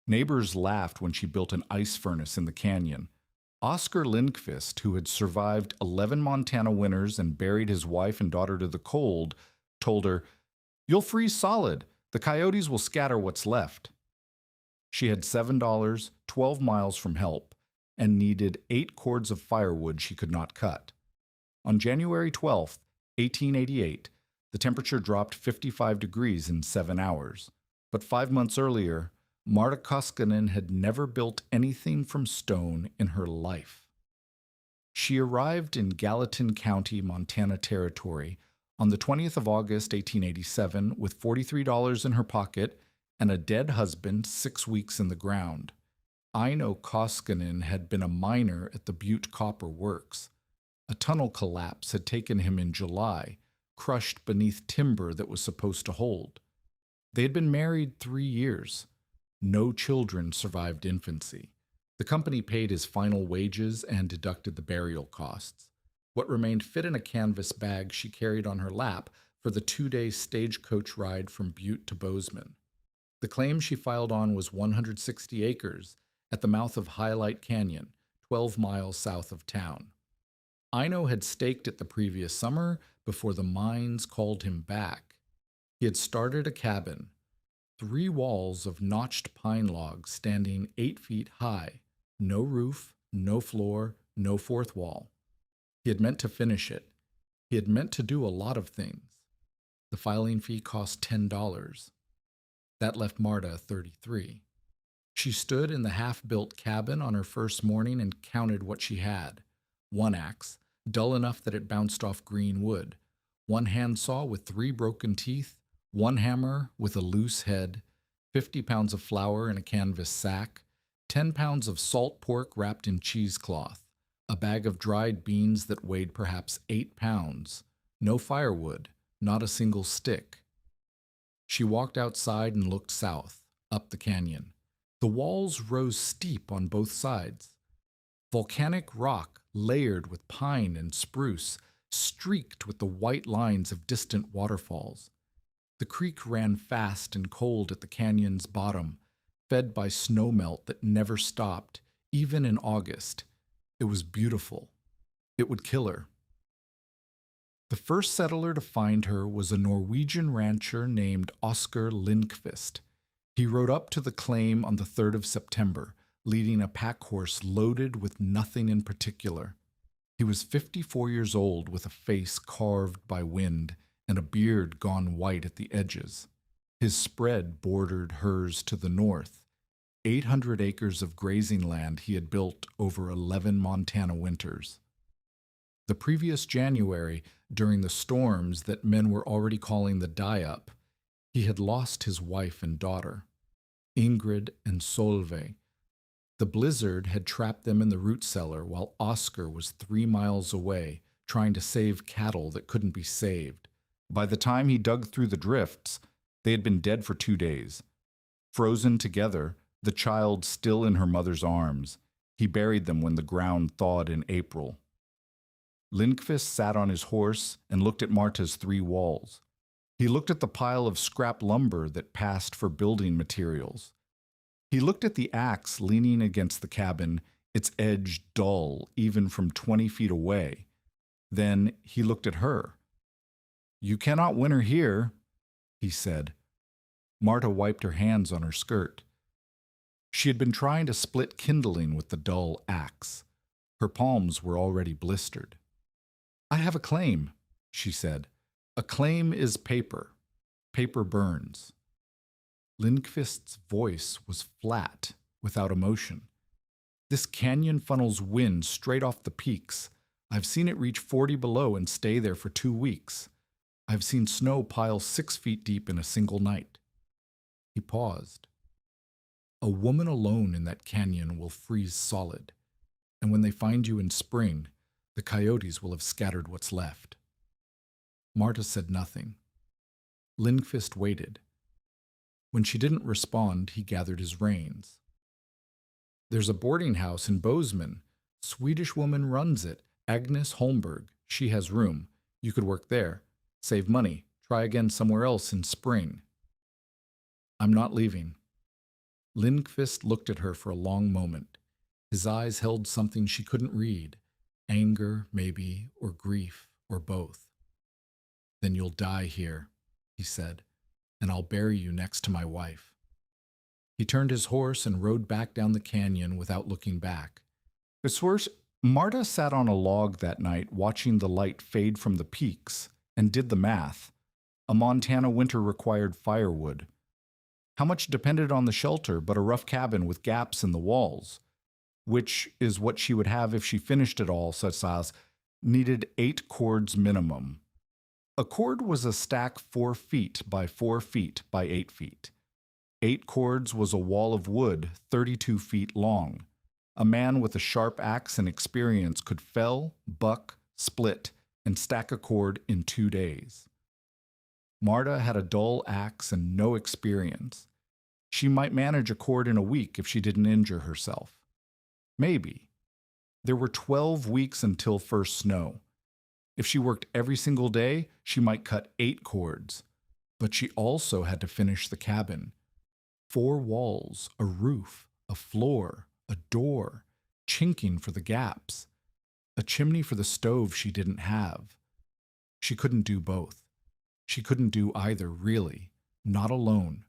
Neighbors laughed when she built an ice furnace in the canyon. Oscar Linkfist, who had survived 11 Montana winters and buried his wife and daughter to the cold, told her, "You'll freeze solid. The coyotes will scatter what's left." She had $7, 12 miles from help, and needed 8 cords of firewood she could not cut. On January 12, 1888, the temperature dropped 55 degrees in 7 hours. But 5 months earlier, Marta Koskinen had never built anything from stone in her life. She arrived in Gallatin County, Montana Territory on the 20th of August, 1887, with $43 in her pocket and a dead husband 6 weeks in the ground. Aino Koskinen had been a miner at the Butte Copper Works. A tunnel collapse had taken him in July, crushed beneath timber that was supposed to hold. They had been married 3 years. No children survived infancy. The company paid his final wages and deducted the burial costs. What remained fit in a canvas bag she carried on her lap for the 2-day stagecoach ride from Butte to Bozeman. The claim she filed on was 160 acres at the mouth of Highlight Canyon, 12 miles south of town. Aino had staked it the previous summer before the mines called him back. He had started a cabin, 3 walls of notched pine logs standing 8 feet high, no roof, no floor, no fourth wall. He had meant to finish it. He had meant to do a lot of things. The filing fee cost $10. That left Marta 33. She stood in the half-built cabin on her first morning and counted what she had. 1 axe, dull enough that it bounced off green wood, 1 handsaw with 3 broken teeth, 1 hammer with a loose head, 50 pounds of flour in a canvas sack, 10 pounds of salt pork wrapped in cheesecloth, a bag of dried beans that weighed perhaps 8 pounds, no firewood, not a single stick. She walked outside and looked south, up the canyon. The walls rose steep on both sides. Volcanic rock, layered with pine and spruce, streaked with the white lines of distant waterfalls. The creek ran fast and cold at the canyon's bottom, fed by snowmelt that never stopped, even in August. It was beautiful. It would kill her. The first settler to find her was a Norwegian rancher named Oscar Linkfist. He rode up to the claim on the 3rd of September, leading a pack horse loaded with nothing in particular. He was 54 years old with a face carved by wind and a beard gone white at the edges. His spread bordered hers to the north, 800 acres of grazing land he had built over 11 Montana winters. The previous January, during the storms that men were already calling the die-up, he had lost his wife and daughter, Ingrid and Solveig. The blizzard had trapped them in the root cellar while Oscar was 3 miles away, trying to save cattle that couldn't be saved. By the time he dug through the drifts, they had been dead for 2 days. Frozen together, the child still in her mother's arms, he buried them when the ground thawed in April. Linkfist sat on his horse and looked at Marta's 3 walls. He looked at the pile of scrap lumber that passed for building materials. He looked at the axe leaning against the cabin, its edge dull even from 20 feet away. Then he looked at her. "You cannot winter here," he said. Marta wiped her hands on her skirt. She had been trying to split kindling with the dull axe. Her palms were already blistered. "I have a claim," she said. "A claim is paper. Paper burns." Linkfist's voice was flat, without emotion. "This canyon funnels wind straight off the peaks. I've seen it reach 40 below and stay there for 2 weeks. I've seen snow pile 6 feet deep in a single night." He paused. "A woman alone in that canyon will freeze solid, and when they find you in spring, the coyotes will have scattered what's left." Marta said nothing. Linkfist waited. When she didn't respond, he gathered his reins. "There's a boarding house in Bozeman. Swedish woman runs it, Agnes Holmberg. She has room. You could work there. Save money. Try again somewhere else in spring." "I'm not leaving." Linkfist looked at her for a long moment. His eyes held something she couldn't read. Anger, maybe, or grief, or both. "Then you'll die here," he said, "and I'll bury you next to my wife." He turned his horse and rode back down the canyon without looking back. It's worse. Marta sat on a log that night watching the light fade from the peaks and did the math. A Montana winter required firewood. How much depended on the shelter but a rough cabin with gaps in the walls, which is what she would have if she finished it all, such as needed 8 cords minimum. A cord was a stack 4 feet by 4 feet by 8 feet. 8 cords was a wall of wood 32 feet long. A man with a sharp axe and experience could fell, buck, split, and stack a cord in 2 days. Marta had a dull axe and no experience. She might manage a cord in a week if she didn't injure herself. Maybe. There were 12 weeks until first snow. If she worked every single day, she might cut 8 cords. But she also had to finish the cabin. 4 walls, a roof, a floor, a door, chinking for the gaps, a chimney for the stove she didn't have. She couldn't do both. She couldn't do either, really. Not alone.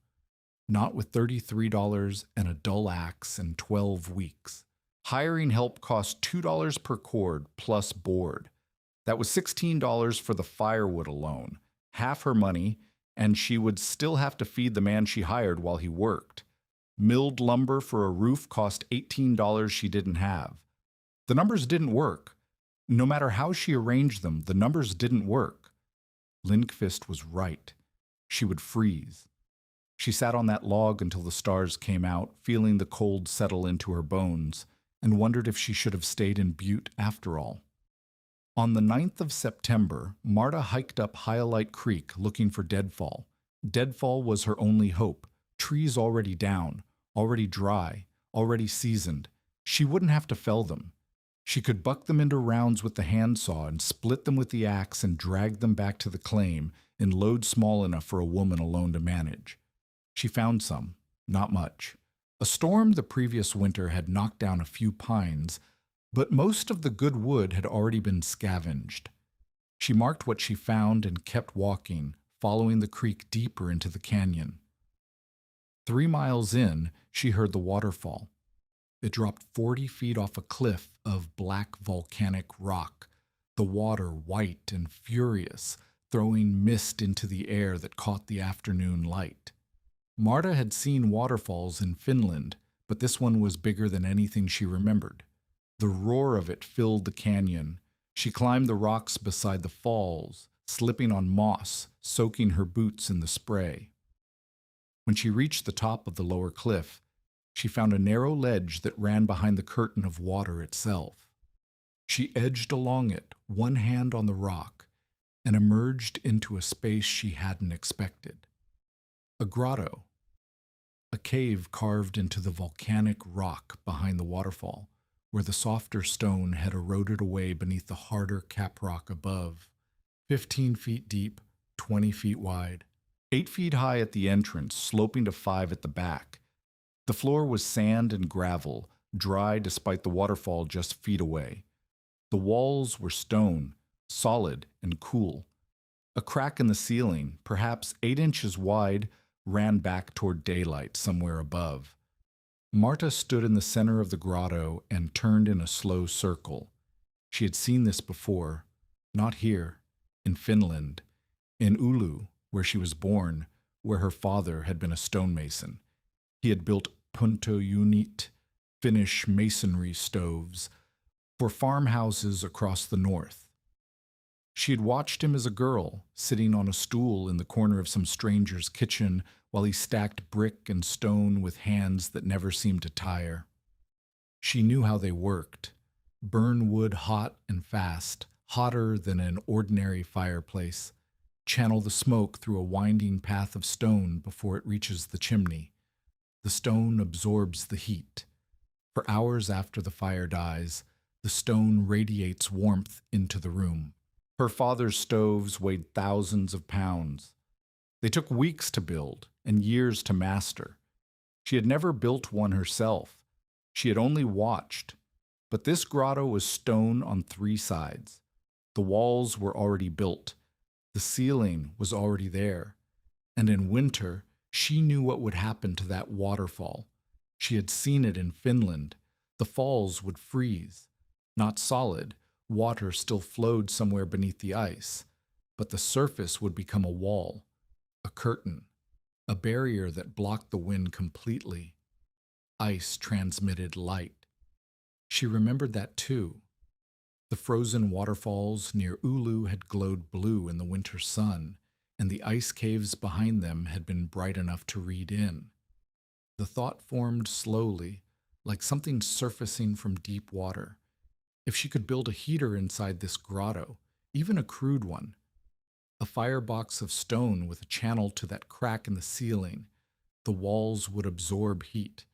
Not with $33 and a dull axe and 12 weeks. Hiring help cost $2 per cord plus board. That was $16 for the firewood alone, half her money, and she would still have to feed the man she hired while he worked. Milled lumber for a roof cost $18 she didn't have. The numbers didn't work. No matter how she arranged them, the numbers didn't work. Linkfist was right. She would freeze. She sat on that log until the stars came out, feeling the cold settle into her bones, and wondered if she should have stayed in Butte after all. On the 9th of September, Marta hiked up Highlight Creek looking for deadfall. Deadfall was her only hope. Trees already down, already dry, already seasoned. She wouldn't have to fell them. She could buck them into rounds with the handsaw and split them with the axe and drag them back to the claim in load small enough for a woman alone to manage. She found some, not much. A storm the previous winter had knocked down a few pines, but most of the good wood had already been scavenged. She marked what she found and kept walking, following the creek deeper into the canyon. 3 miles in, she heard the waterfall. It dropped 40 feet off a cliff of black volcanic rock, the water white and furious, throwing mist into the air that caught the afternoon light. Marta had seen waterfalls in Finland, but this one was bigger than anything she remembered. The roar of it filled the canyon. She climbed the rocks beside the falls, slipping on moss, soaking her boots in the spray. When she reached the top of the lower cliff, she found a narrow ledge that ran behind the curtain of water itself. She edged along it, one hand on the rock, and emerged into a space she hadn't expected. A grotto. A cave carved into the volcanic rock behind the waterfall, where the softer stone had eroded away beneath the harder caprock above. 15 feet deep, 20 feet wide, 8 feet high at the entrance, sloping to 5 at the back. The floor was sand and gravel, dry despite the waterfall just feet away. The walls were stone, solid and cool. A crack in the ceiling, perhaps 8 inches wide, ran back toward daylight somewhere above. Marta stood in the center of the grotto and turned in a slow circle. She had seen this before, not here, in Finland, in Oulu, where she was born, where her father had been a stonemason. He had built puntojuunit, Finnish masonry stoves, for farmhouses across the north. She had watched him as a girl, sitting on a stool in the corner of some stranger's kitchen while he stacked brick and stone with hands that never seemed to tire. She knew how they worked. Burn wood hot and fast, hotter than an ordinary fireplace. Channel the smoke through a winding path of stone before it reaches the chimney. The stone absorbs the heat. For hours after the fire dies, the stone radiates warmth into the room. Her father's stoves weighed thousands of pounds. They took weeks to build and years to master. She had never built one herself. She had only watched. But this grotto was stone on three sides. The walls were already built. The ceiling was already there. And in winter, she knew what would happen to that waterfall. She had seen it in Finland. The falls would freeze. Not solid, water still flowed somewhere beneath the ice, but the surface would become a wall, a curtain, a barrier that blocked the wind completely. Ice transmitted light. She remembered that too. The frozen waterfalls near Oulu had glowed blue in the winter sun, and the ice caves behind them had been bright enough to read in. The thought formed slowly, like something surfacing from deep water. If she could build a heater inside this grotto, even a crude one, a firebox of stone with a channel to that crack in the ceiling, the walls would absorb heat.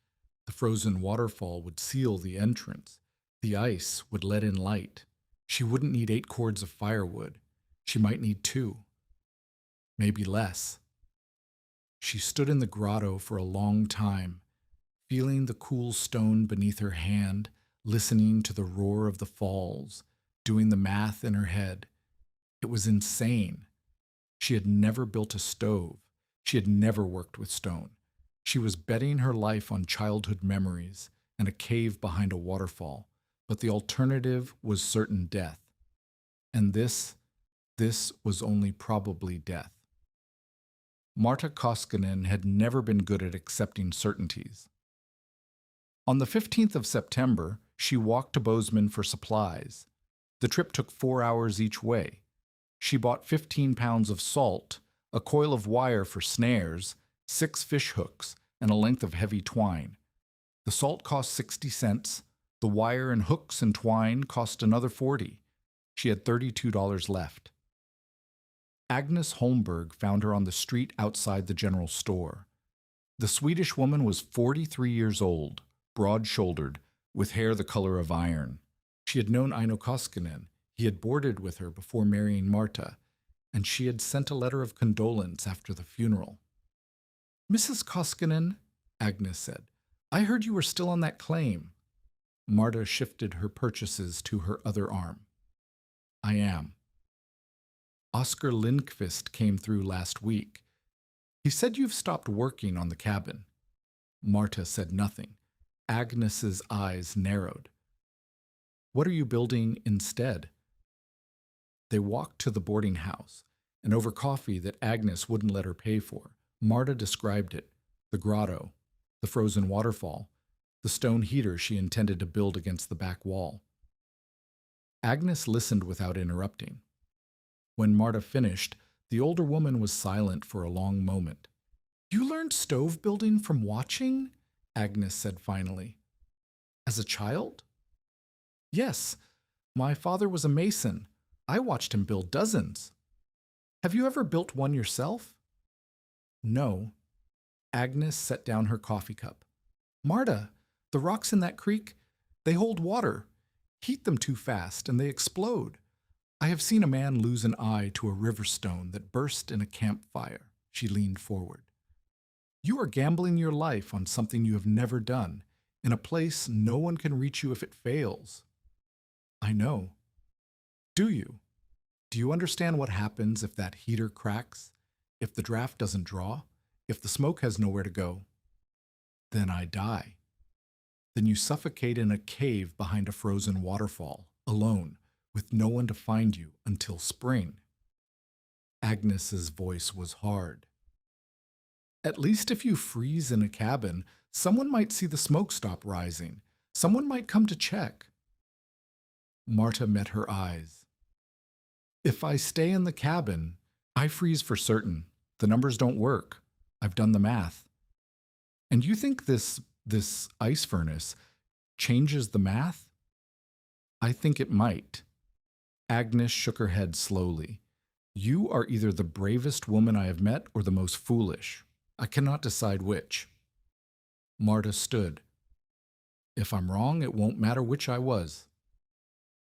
The frozen waterfall would seal the entrance. The ice would let in light. She wouldn't need 8 cords of firewood. She might need 2. Maybe less. She stood in the grotto for a long time, feeling the cool stone beneath her hand, listening to the roar of the falls, doing the math in her head. It was insane. She had never built a stove. She had never worked with stone. She was betting her life on childhood memories and a cave behind a waterfall, but the alternative was certain death. And this was only probably death. Marta Koskinen had never been good at accepting certainties. On the 15th of September, she walked to Bozeman for supplies. The trip took 4 hours each way. She bought 15 pounds of salt, a coil of wire for snares, 6 fish hooks, and a length of heavy twine. The salt cost 60 cents. The wire and hooks and twine cost another 40. She had $32 left. Agnes Holmberg found her on the street outside the general store. The Swedish woman was 43 years old, broad-shouldered, with hair the color of iron. She had known Aino Koskinen. He had boarded with her before marrying Marta, and she had sent a letter of condolence after the funeral. "Mrs. Koskinen," Agnes said, "I heard you were still on that claim." Marta shifted her purchases to her other arm. "I am." "Oscar Linkfist came through last week. He said you've stopped working on the cabin." Marta said nothing. Agnes's eyes narrowed. "What are you building instead?" They walked to the boarding house, and over coffee that Agnes wouldn't let her pay for, Marta described it, the grotto, the frozen waterfall, the stone heater she intended to build against the back wall. Agnes listened without interrupting. When Marta finished, the older woman was silent for a long moment. "You learned stove building from watching?" Agnes said finally. "As a child?" "Yes. My father was a mason. I watched him build dozens." "Have you ever built one yourself?" "No." Agnes set down her coffee cup. "Marta, the rocks in that creek, they hold water. Heat them too fast and they explode. I have seen a man lose an eye to a river stone that burst in a campfire." She leaned forward. "You are gambling your life on something you have never done, in a place no one can reach you if it fails." "I know." "Do you? Do you understand what happens if that heater cracks? If the draft doesn't draw? If the smoke has nowhere to go?" "Then I die." "Then you suffocate in a cave behind a frozen waterfall, alone, with no one to find you until spring." Agnes's voice was hard. "At least if you freeze in a cabin, someone might see the smoke stop rising. Someone might come to check." Marta met her eyes. "If I stay in the cabin, I freeze for certain. The numbers don't work. I've done the math." "And you think this ice furnace changes the math?" "I think it might." Agnes shook her head slowly. "You are either the bravest woman I have met or the most foolish. I cannot decide which." Marta stood. "If I'm wrong, it won't matter which I was."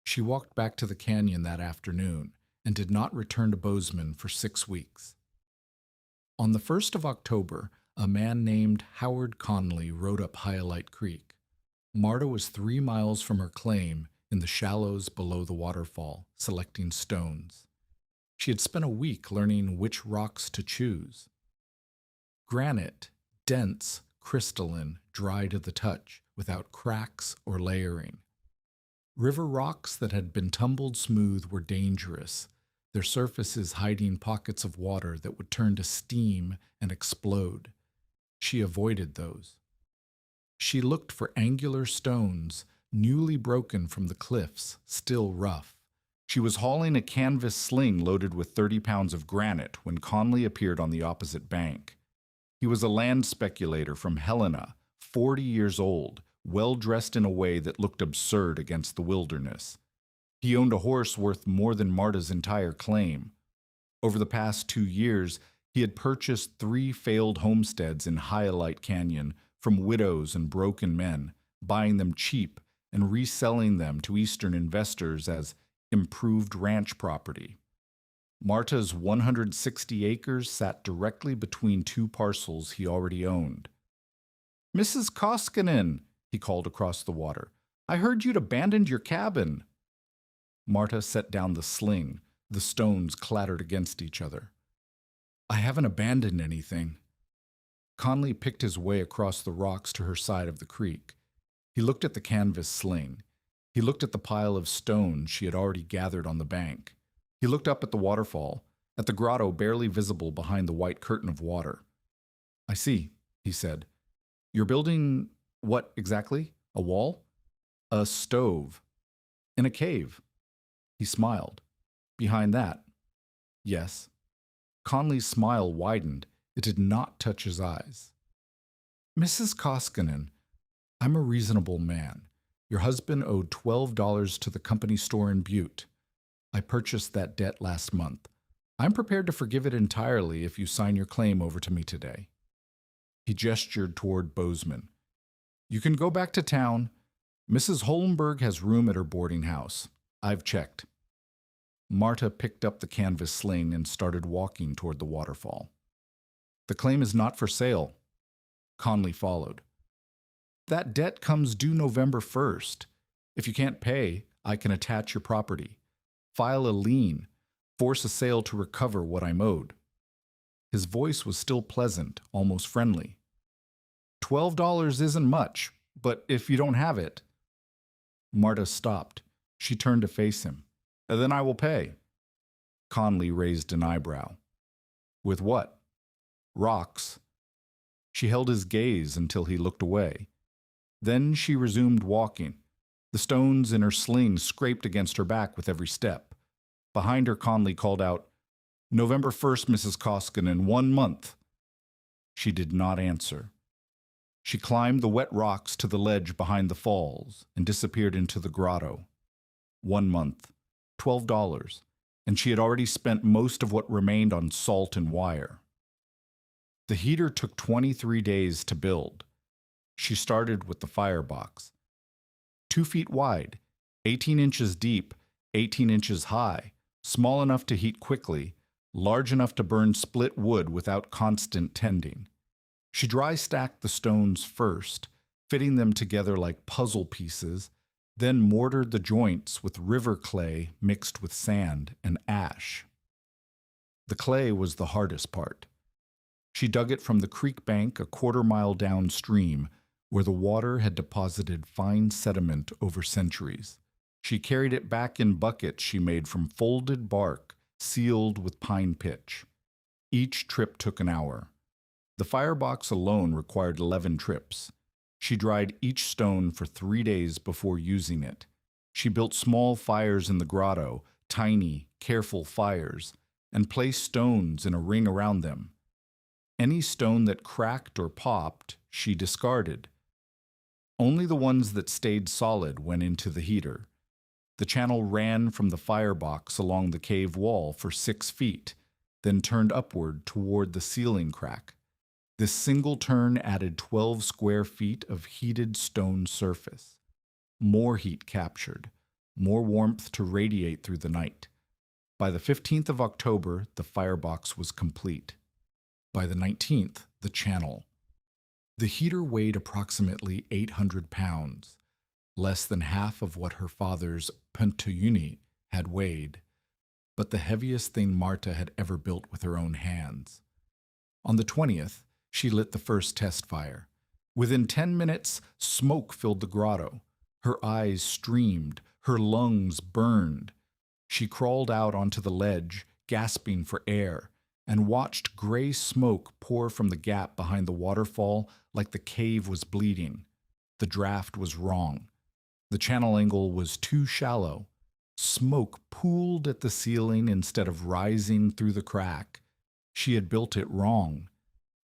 She walked back to the canyon that afternoon and did not return to Bozeman for 6 weeks. On the 1st of October, a man named Howard Conley rode up Hyalite Creek. Marta was 3 miles from her claim in the shallows below the waterfall, selecting stones. She had spent a week learning which rocks to choose. Granite, dense, crystalline, dry to the touch, without cracks or layering. River rocks that had been tumbled smooth were dangerous, their surfaces hiding pockets of water that would turn to steam and explode. She avoided those. She looked for angular stones, newly broken from the cliffs, still rough. She was hauling a canvas sling loaded with 30 pounds of granite when Conley appeared on the opposite bank. He was a land speculator from Helena, 40 years old, well dressed in a way that looked absurd against the wilderness. He owned a horse worth more than Marta's entire claim. Over the past 2 years, he had purchased 3 failed homesteads in Hyalite Canyon from widows and broken men, buying them cheap and reselling them to Eastern investors as improved ranch property. Marta's 160 acres sat directly between 2 parcels he already owned. "Mrs. Koskinen," he called across the water, "I heard you'd abandoned your cabin." Marta set down the sling. The stones clattered against each other. "I haven't abandoned anything." Conley picked his way across the rocks to her side of the creek. He looked at the canvas sling. He looked at the pile of stones she had already gathered on the bank. He looked up at the waterfall, at the grotto barely visible behind the white curtain of water. "I see," he said. "You're building what exactly? A wall?" "A stove. In a cave." He smiled. "Behind that?" "Yes." Conley's smile widened. It did not touch his eyes. "Mrs. Koskinen, I'm a reasonable man. Your husband owed $12 to the company store in Butte. I purchased that debt last month. I'm prepared to forgive it entirely if you sign your claim over to me today." He gestured toward Bozeman. "You can go back to town. Mrs. Holmberg has room at her boarding house. I've checked." Marta picked up the canvas sling and started walking toward the waterfall. "The claim is not for sale." Conley followed. "That debt comes due November 1st. If you can't pay, I can attach your property. File a lien. Force a sale to recover what I'm owed." His voice was still pleasant, almost friendly. $12 isn't much, but if you don't have it." Marta stopped. She turned to face him. "Then I will pay." Conley raised an eyebrow. "With what?" "Rocks." She held his gaze until he looked away. Then she resumed walking. The stones in her sling scraped against her back with every step. Behind her, Conley called out, "November 1st, Mrs. Koskinen, 1 month." She did not answer. She climbed the wet rocks to the ledge behind the falls and disappeared into the grotto. 1 month, $12, and she had already spent most of what remained on salt and wire. The heater took 23 days to build. She started with the firebox. 2 feet wide, 18 inches deep, 18 inches high, small enough to heat quickly, large enough to burn split wood without constant tending. She dry stacked the stones first, fitting them together like puzzle pieces, then mortared the joints with river clay mixed with sand and ash. The clay was the hardest part. She dug it from the creek bank a quarter-mile downstream, where the water had deposited fine sediment over centuries. She carried it back in buckets she made from folded bark, sealed with pine pitch. Each trip took an hour. The firebox alone required 11 trips. She dried each stone for 3 days before using it. She built small fires in the grotto, tiny, careful fires, and placed stones in a ring around them. Any stone that cracked or popped, she discarded. Only the ones that stayed solid went into the heater. The channel ran from the firebox along the cave wall for 6 feet, then turned upward toward the ceiling crack. This single turn added 12 square feet of heated stone surface. More heat captured, more warmth to radiate through the night. By the 15th of October, the firebox was complete. By the 19th, the channel The heater weighed approximately 800 pounds, less than half of what her father's pentuyuni had weighed, but the heaviest thing Marta had ever built with her own hands. On the 20th, she lit the first test fire. Within 10 minutes, smoke filled the grotto. Her eyes streamed, her lungs burned. She crawled out onto the ledge, gasping for air, and watched gray smoke pour from the gap behind the waterfall like the cave was bleeding. The draft was wrong. The channel angle was too shallow. Smoke pooled at the ceiling instead of rising through the crack. She had built it wrong.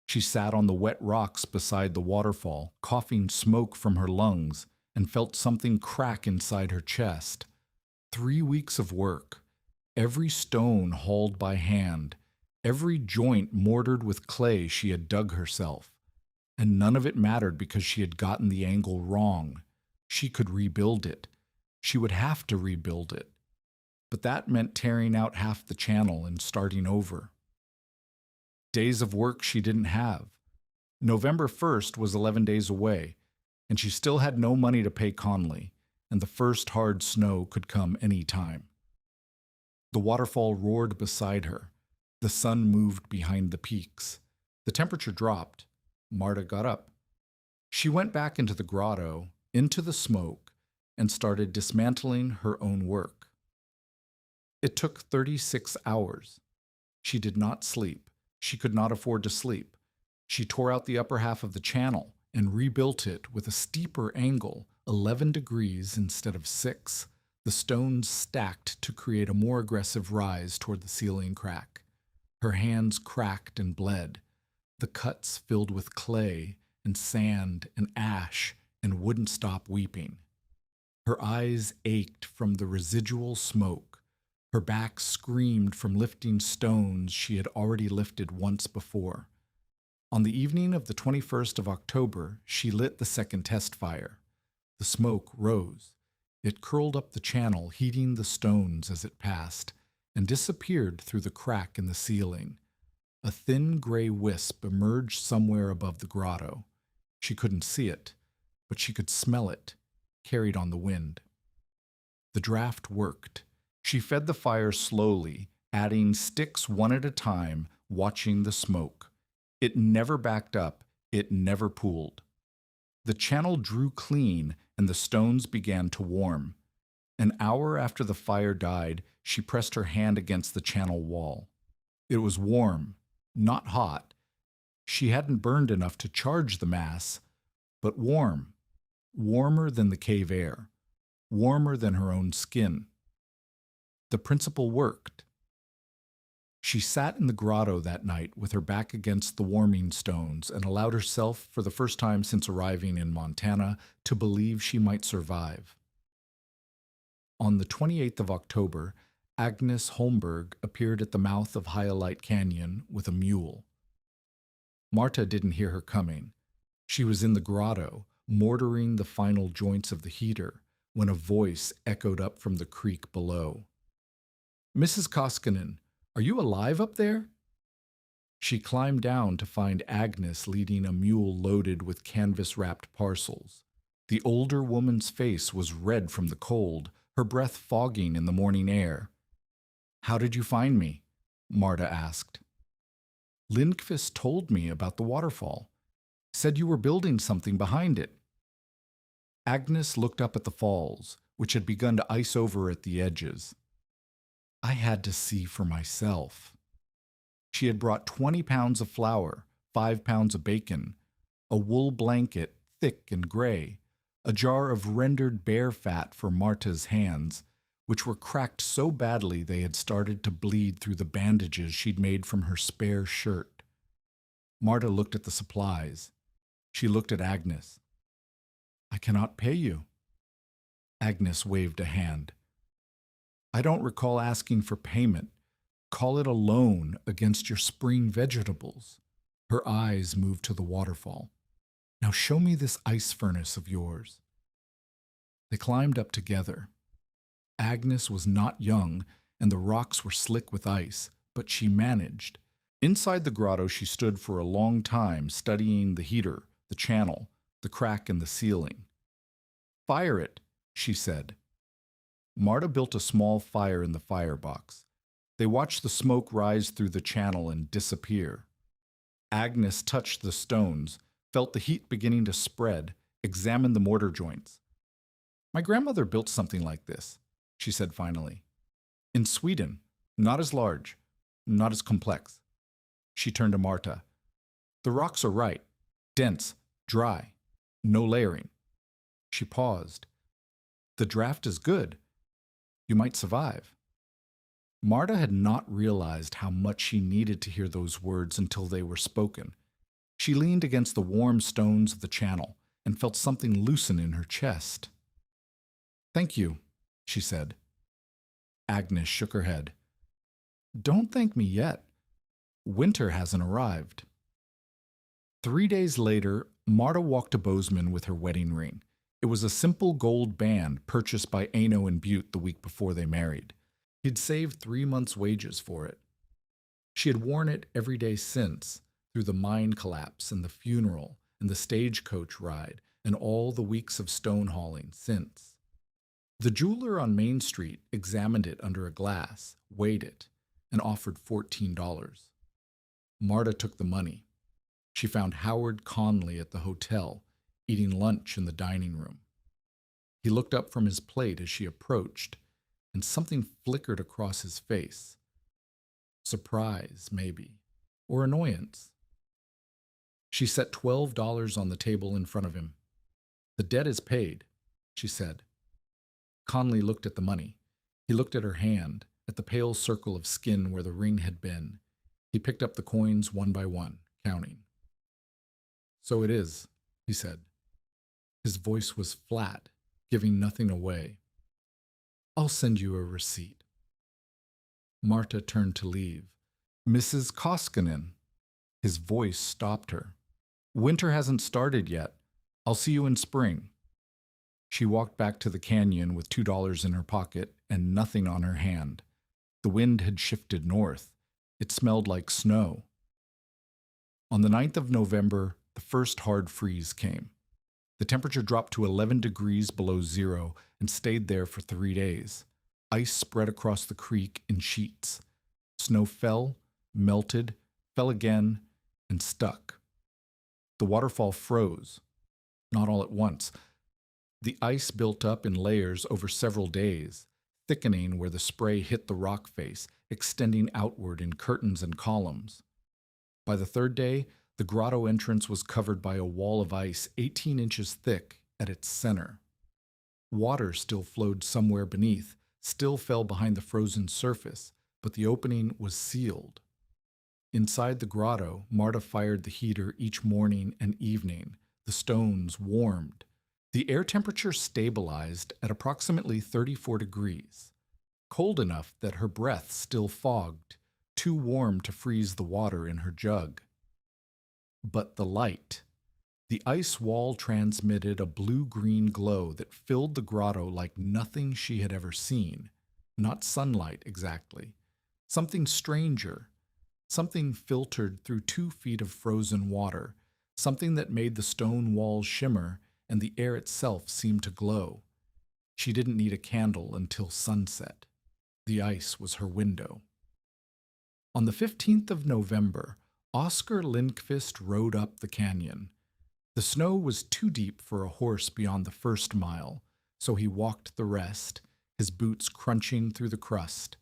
She sat on the wet rocks beside the waterfall, coughing smoke from her lungs, and felt something crack inside her chest. 3 weeks of work, every stone hauled by hand, every joint mortared with clay she had dug herself. And none of it mattered because she had gotten the angle wrong. She could rebuild it. She would have to rebuild it. But that meant tearing out half the channel and starting over. Days of work she didn't have. November 1st was 11 days away, and she still had no money to pay Conley, and the first hard snow could come any time. The waterfall roared beside her. The sun moved behind the peaks. The temperature dropped. Marta got up. She went back into the grotto, into the smoke, and started dismantling her own work. It took 36 hours. She did not sleep. She could not afford to sleep. She tore out the upper half of the channel and rebuilt it with a steeper angle, 11 degrees instead of 6, the stones stacked to create a more aggressive rise toward the ceiling crack. Her hands cracked and bled. The cuts filled with clay and sand and ash and wouldn't stop weeping. Her eyes ached from the residual smoke. Her back screamed from lifting stones she had already lifted once before. On the evening of the 21st of October, she lit the second test fire. The smoke rose. It curled up the channel, heating the stones as it passed, and disappeared through the crack in the ceiling. A thin gray wisp emerged somewhere above the grotto. She couldn't see it, but she could smell it, carried on the wind. The draft worked. She fed the fire slowly, adding sticks one at a time, watching the smoke. It never backed up. It never pooled. The channel drew clean, and the stones began to warm. An hour after the fire died, she pressed her hand against the channel wall. It was warm, not hot. She hadn't burned enough to charge the mass, but warm. Warmer than the cave air. Warmer than her own skin. The principle worked. She sat in the grotto that night with her back against the warming stones and allowed herself, for the first time since arriving in Montana, to believe she might survive. On the 28th of October, Agnes Holmberg appeared at the mouth of Skylight Canyon with a mule. Marta didn't hear her coming. She was in the grotto, mortaring the final joints of the heater, when a voice echoed up from the creek below. "Mrs. Koskinen, are you alive up there?" She climbed down to find Agnes leading a mule loaded with canvas-wrapped parcels. The older woman's face was red from the cold, her breath fogging in the morning air. "How did you find me?" Marta asked. "Linkfist told me about the waterfall. Said you were building something behind it." Agnes looked up at the falls, which had begun to ice over at the edges. "I had to see for myself." She had brought 20 pounds of flour, 5 pounds of bacon, a wool blanket, thick and gray, a jar of rendered bear fat for Marta's hands, which were cracked so badly they had started to bleed through the bandages she'd made from her spare shirt. Marta looked at the supplies. She looked at Agnes. "I cannot pay you." Agnes waved a hand. "I don't recall asking for payment. Call it a loan against your spring vegetables." Her eyes moved to the waterfall. "Now show me this ice furnace of yours." They climbed up together. Agnes was not young, and the rocks were slick with ice, but she managed. Inside the grotto she stood for a long time, studying the heater, the channel, the crack in the ceiling. "Fire it," she said. Marta built a small fire in the firebox. They watched the smoke rise through the channel and disappear. Agnes touched the stones, felt the heat beginning to spread, examined the mortar joints. "My grandmother built something like this," she said finally. "In Sweden, not as large, not as complex." She turned to Marta. "The rocks are right, dense, dry, no layering." She paused. "The draft is good. You might survive." Marta had not realized how much she needed to hear those words until they were spoken. She leaned against the warm stones of the channel and felt something loosen in her chest. "Thank you," she said. Agnes shook her head. "Don't thank me yet. Winter hasn't arrived." 3 days later, Marta walked to Bozeman with her wedding ring. It was a simple gold band purchased by Ano and Butte the week before they married. He'd saved 3 months' wages for it. She had worn it every day since, through the mine collapse and the funeral and the stagecoach ride and all the weeks of stone hauling since. The jeweler on Main Street examined it under a glass, weighed it, and offered $14. Marta took the money. She found Howard Conley at the hotel, eating lunch in the dining room. He looked up from his plate as she approached, and something flickered across his face. Surprise, maybe, or annoyance. She set $12 on the table in front of him. "The debt is paid," she said. Conley looked at the money. He looked at her hand, at the pale circle of skin where the ring had been. He picked up the coins one by one, counting. "So it is," he said. His voice was flat, giving nothing away. "I'll send you a receipt." Marta turned to leave. "Mrs. Koskinen." His voice stopped her. "Winter hasn't started yet. I'll see you in spring." She walked back to the canyon with $2 in her pocket and nothing on her hand. The wind had shifted north. It smelled like snow. On the 9th of November, the first hard freeze came. The temperature dropped to 11 degrees below zero and stayed there for 3 days. Ice spread across the creek in sheets. Snow fell, melted, fell again, and stuck. The waterfall froze. Not all at once. The ice built up in layers over several days, thickening where the spray hit the rock face, extending outward in curtains and columns. By the 3rd day, the grotto entrance was covered by a wall of ice 18 inches thick at its center. Water still flowed somewhere beneath, still fell behind the frozen surface, but the opening was sealed. Inside the grotto, Marta fired the heater each morning and evening. The stones warmed. The air temperature stabilized at approximately 34 degrees, cold enough that her breath still fogged, too warm to freeze the water in her jug. But the light. The ice wall transmitted a blue-green glow that filled the grotto like nothing she had ever seen. Not sunlight, exactly. Something stranger. Something filtered through 2 feet of frozen water. Something that made the stone walls shimmer and the air itself seemed to glow. She didn't need a candle until sunset. The ice was her window. On the 15th of November, Oscar Linkfist rode up the canyon. The snow was too deep for a horse beyond the 1st mile, so he walked the rest, his boots crunching through the crust.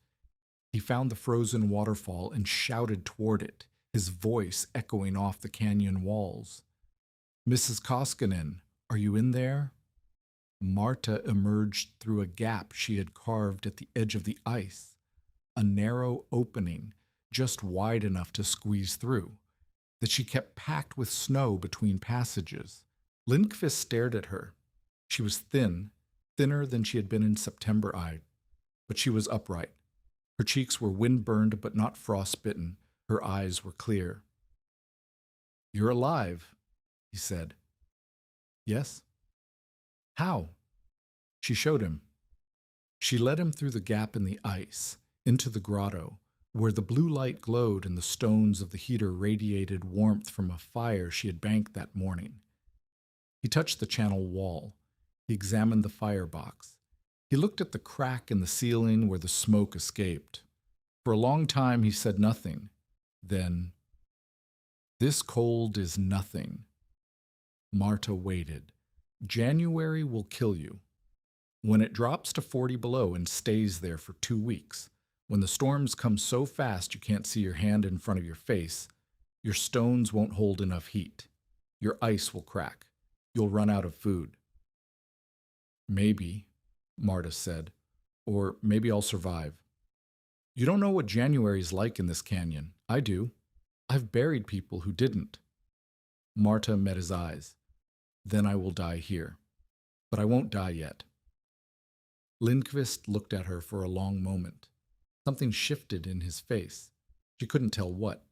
He found the frozen waterfall and shouted toward it, his voice echoing off the canyon walls. "Mrs. Koskinen, are you in there?" Marta emerged through a gap she had carved at the edge of the ice, a narrow opening just wide enough to squeeze through, that she kept packed with snow between passages. Linkfist stared at her. She was thin, thinner than she had been in September, but she was upright. Her cheeks were wind-burned but not frostbitten. Her eyes were clear. "You're alive," he said. "Yes." "How?" She showed him. She led him through the gap in the ice, into the grotto, where the blue light glowed and the stones of the heater radiated warmth from a fire she had banked that morning. He touched the channel wall. He examined the firebox. He looked at the crack in the ceiling where the smoke escaped. For a long time he said nothing. Then, "This cold is nothing." Marta waited. "January will kill you. When it drops to 40 below and stays there for 2 weeks, when the storms come so fast you can't see your hand in front of your face, your stones won't hold enough heat. Your ice will crack. You'll run out of food." "Maybe," Marta said, "or maybe I'll survive. You don't know what January's like in this canyon. I do. I've buried people who didn't." Marta met his eyes. "Then I will die here. But I won't die yet." Linkfist looked at her for a long moment. Something shifted in his face. She couldn't tell what.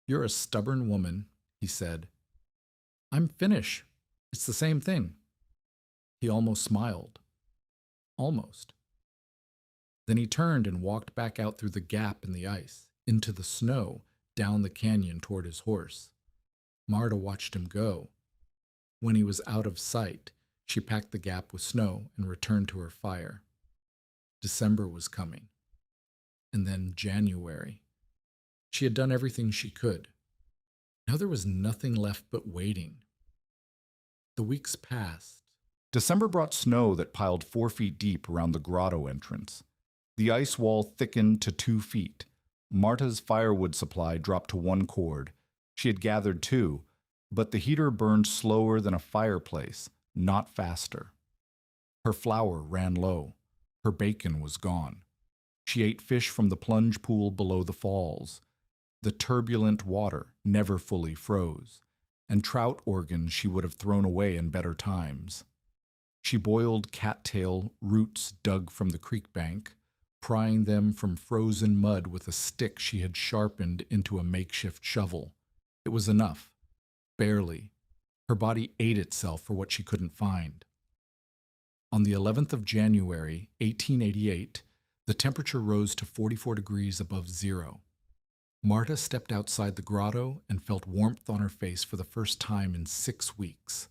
"You're a stubborn woman," he said. "I'm Finnish. It's the same thing." He almost smiled. Almost. Then he turned and walked back out through the gap in the ice, into the snow, down the canyon toward his horse. Marta watched him go. When he was out of sight, she packed the gap with snow and returned to her fire. December was coming. And then January. She had done everything she could. Now there was nothing left but waiting. The weeks passed. December brought snow that piled 4 feet deep around the grotto entrance. The ice wall thickened to 2 feet. Marta's firewood supply dropped to 1 cord. She had gathered 2, but the heater burned slower than a fireplace, not faster. Her flour ran low. Her bacon was gone. She ate fish from the plunge pool below the falls. The turbulent water never fully froze, and trout organs she would have thrown away in better times. She boiled cattail roots dug from the creek bank, prying them from frozen mud with a stick she had sharpened into a makeshift shovel. It was enough. Barely. Her body ate itself for what she couldn't find. On the 11th of January, 1888, the temperature rose to 44 degrees above zero. Marta stepped outside the grotto and felt warmth on her face for the first time in 6 weeks.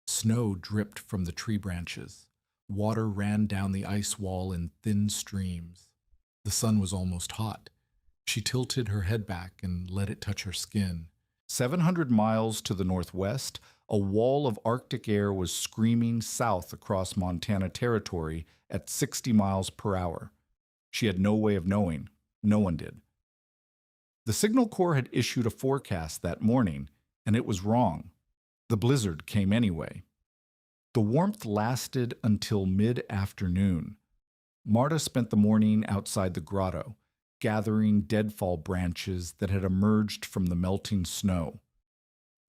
Snow dripped from the tree branches. Water ran down the ice wall in thin streams. The sun was almost hot. She tilted her head back and let it touch her skin. 700 miles to the northwest, a wall of Arctic air was screaming south across Montana territory at 60 miles per hour. She had no way of knowing. No one did. The Signal Corps had issued a forecast that morning, and it was wrong. The blizzard came anyway. The warmth lasted until mid-afternoon. Marta spent the morning outside the grotto, gathering deadfall branches that had emerged from the melting snow.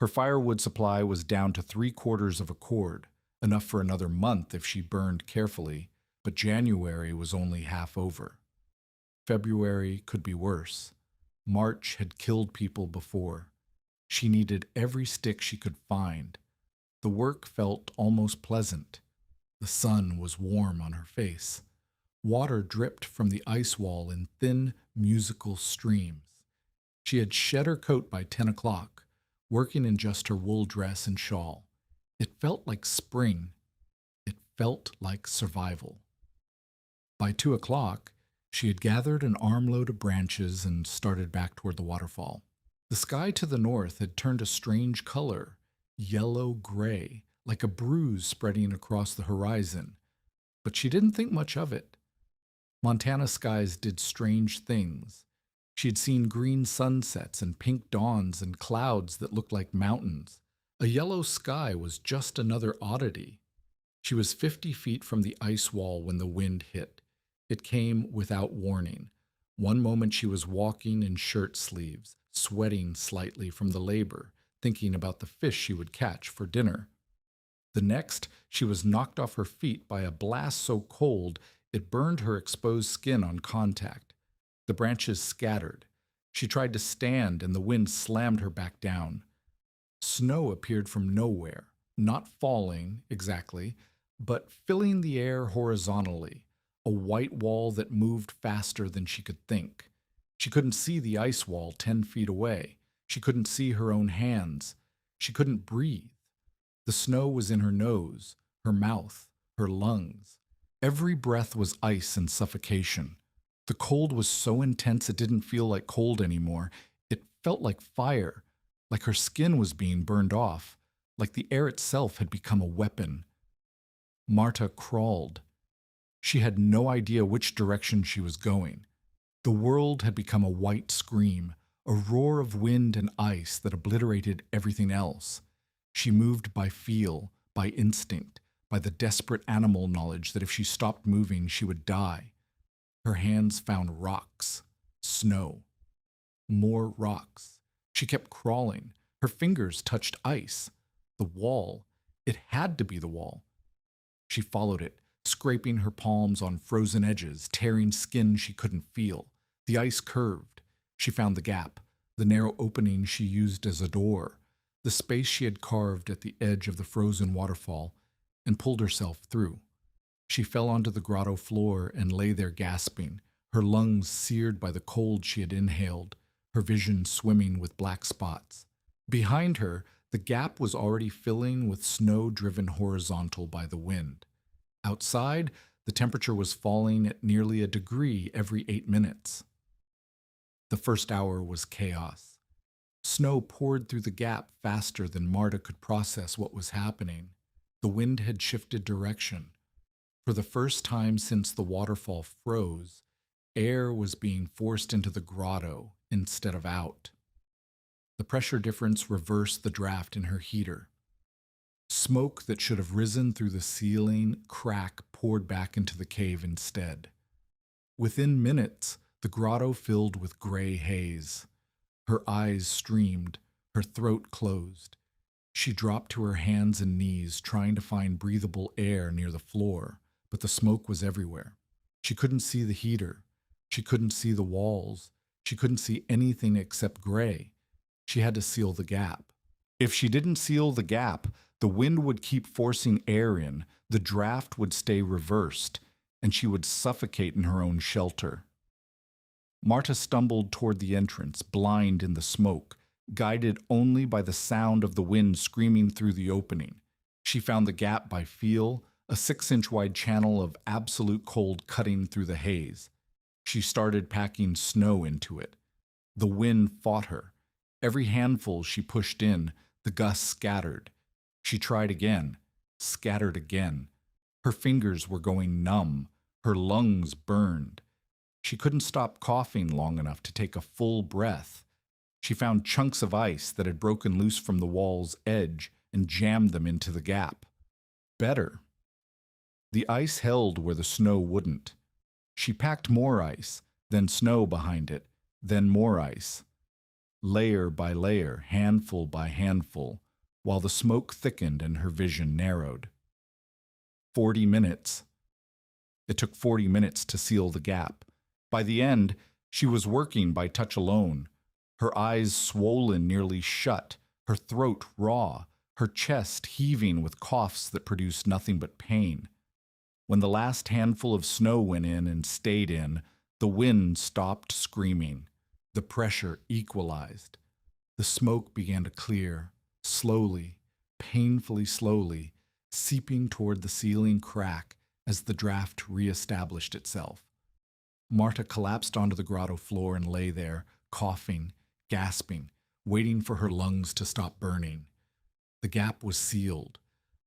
Her firewood supply was down to 3/4 of a cord, enough for another month if she burned carefully, but January was only half over. February could be worse. March had killed people before. She needed every stick she could find. The work felt almost pleasant. The sun was warm on her face. Water dripped from the ice wall in thin, musical streams. She had shed her coat by 10 o'clock, working in just her wool dress and shawl. It felt like spring. It felt like survival. By 2 o'clock, she had gathered an armload of branches and started back toward the waterfall. The sky to the north had turned a strange color, yellow-gray, like a bruise spreading across the horizon. But she didn't think much of it. Montana skies did strange things. She had seen green sunsets and pink dawns and clouds that looked like mountains. A yellow sky was just another oddity. She was 50 feet from the ice wall when the wind hit. It came without warning. One moment she was walking in shirt sleeves, sweating slightly from the labor, thinking about the fish she would catch for dinner. The next, she was knocked off her feet by a blast so cold it burned her exposed skin on contact. The branches scattered. She tried to stand, and the wind slammed her back down. Snow appeared from nowhere, not falling exactly, but filling the air horizontally, a white wall that moved faster than she could think. She couldn't see the ice wall 10 feet away. She couldn't see her own hands. She couldn't breathe. The snow was in her nose, her mouth, her lungs. Every breath was ice and suffocation. The cold was so intense it didn't feel like cold anymore. It felt like fire, like her skin was being burned off, like the air itself had become a weapon. Marta crawled. She had no idea which direction she was going. The world had become a white scream, a roar of wind and ice that obliterated everything else. She moved by feel, by instinct, by the desperate animal knowledge that if she stopped moving, she would die. Her hands found rocks, snow, more rocks. She kept crawling. Her fingers touched ice. The wall. It had to be the wall. She followed it, scraping her palms on frozen edges, tearing skin she couldn't feel. The ice curved. She found the gap, the narrow opening she used as a door, the space she had carved at the edge of the frozen waterfall, and pulled herself through. She fell onto the grotto floor and lay there gasping, her lungs seared by the cold she had inhaled, her vision swimming with black spots. Behind her, the gap was already filling with snow driven horizontal by the wind. Outside, the temperature was falling at nearly a degree every 8 minutes. The first hour was chaos. Snow poured through the gap faster than Marta could process what was happening. The wind had shifted direction. For the first time since the waterfall froze, air was being forced into the grotto instead of out. The pressure difference reversed the draft in her heater. Smoke that should have risen through the ceiling crack poured back into the cave instead. Within minutes, the grotto filled with gray haze. Her eyes streamed, her throat closed. She dropped to her hands and knees, trying to find breathable air near the floor, but the smoke was everywhere. She couldn't see the heater. She couldn't see the walls. She couldn't see anything except gray. She had to seal the gap. If she didn't seal the gap, the wind would keep forcing air in, the draft would stay reversed, and she would suffocate in her own shelter. Marta stumbled toward the entrance, blind in the smoke, guided only by the sound of the wind screaming through the opening. She found the gap by feel, a 6-inch wide channel of absolute cold cutting through the haze. She started packing snow into it. The wind fought her. Every handful she pushed in, the gusts scattered. She tried again, scattered again. Her fingers were going numb. Her lungs burned. She couldn't stop coughing long enough to take a full breath. She found chunks of ice that had broken loose from the wall's edge and jammed them into the gap. Better. The ice held where the snow wouldn't. She packed more ice, then snow behind it, then more ice. Layer by layer, handful by handful, while the smoke thickened and her vision narrowed. 40 minutes. It took 40 minutes to seal the gap. By the end, she was working by touch alone, her eyes swollen nearly shut, her throat raw, her chest heaving with coughs that produced nothing but pain. When the last handful of snow went in and stayed in, the wind stopped screaming. The pressure equalized. The smoke began to clear, slowly, painfully slowly, seeping toward the ceiling crack as the draft reestablished itself. Marta collapsed onto the grotto floor and lay there, coughing, gasping, waiting for her lungs to stop burning. The gap was sealed,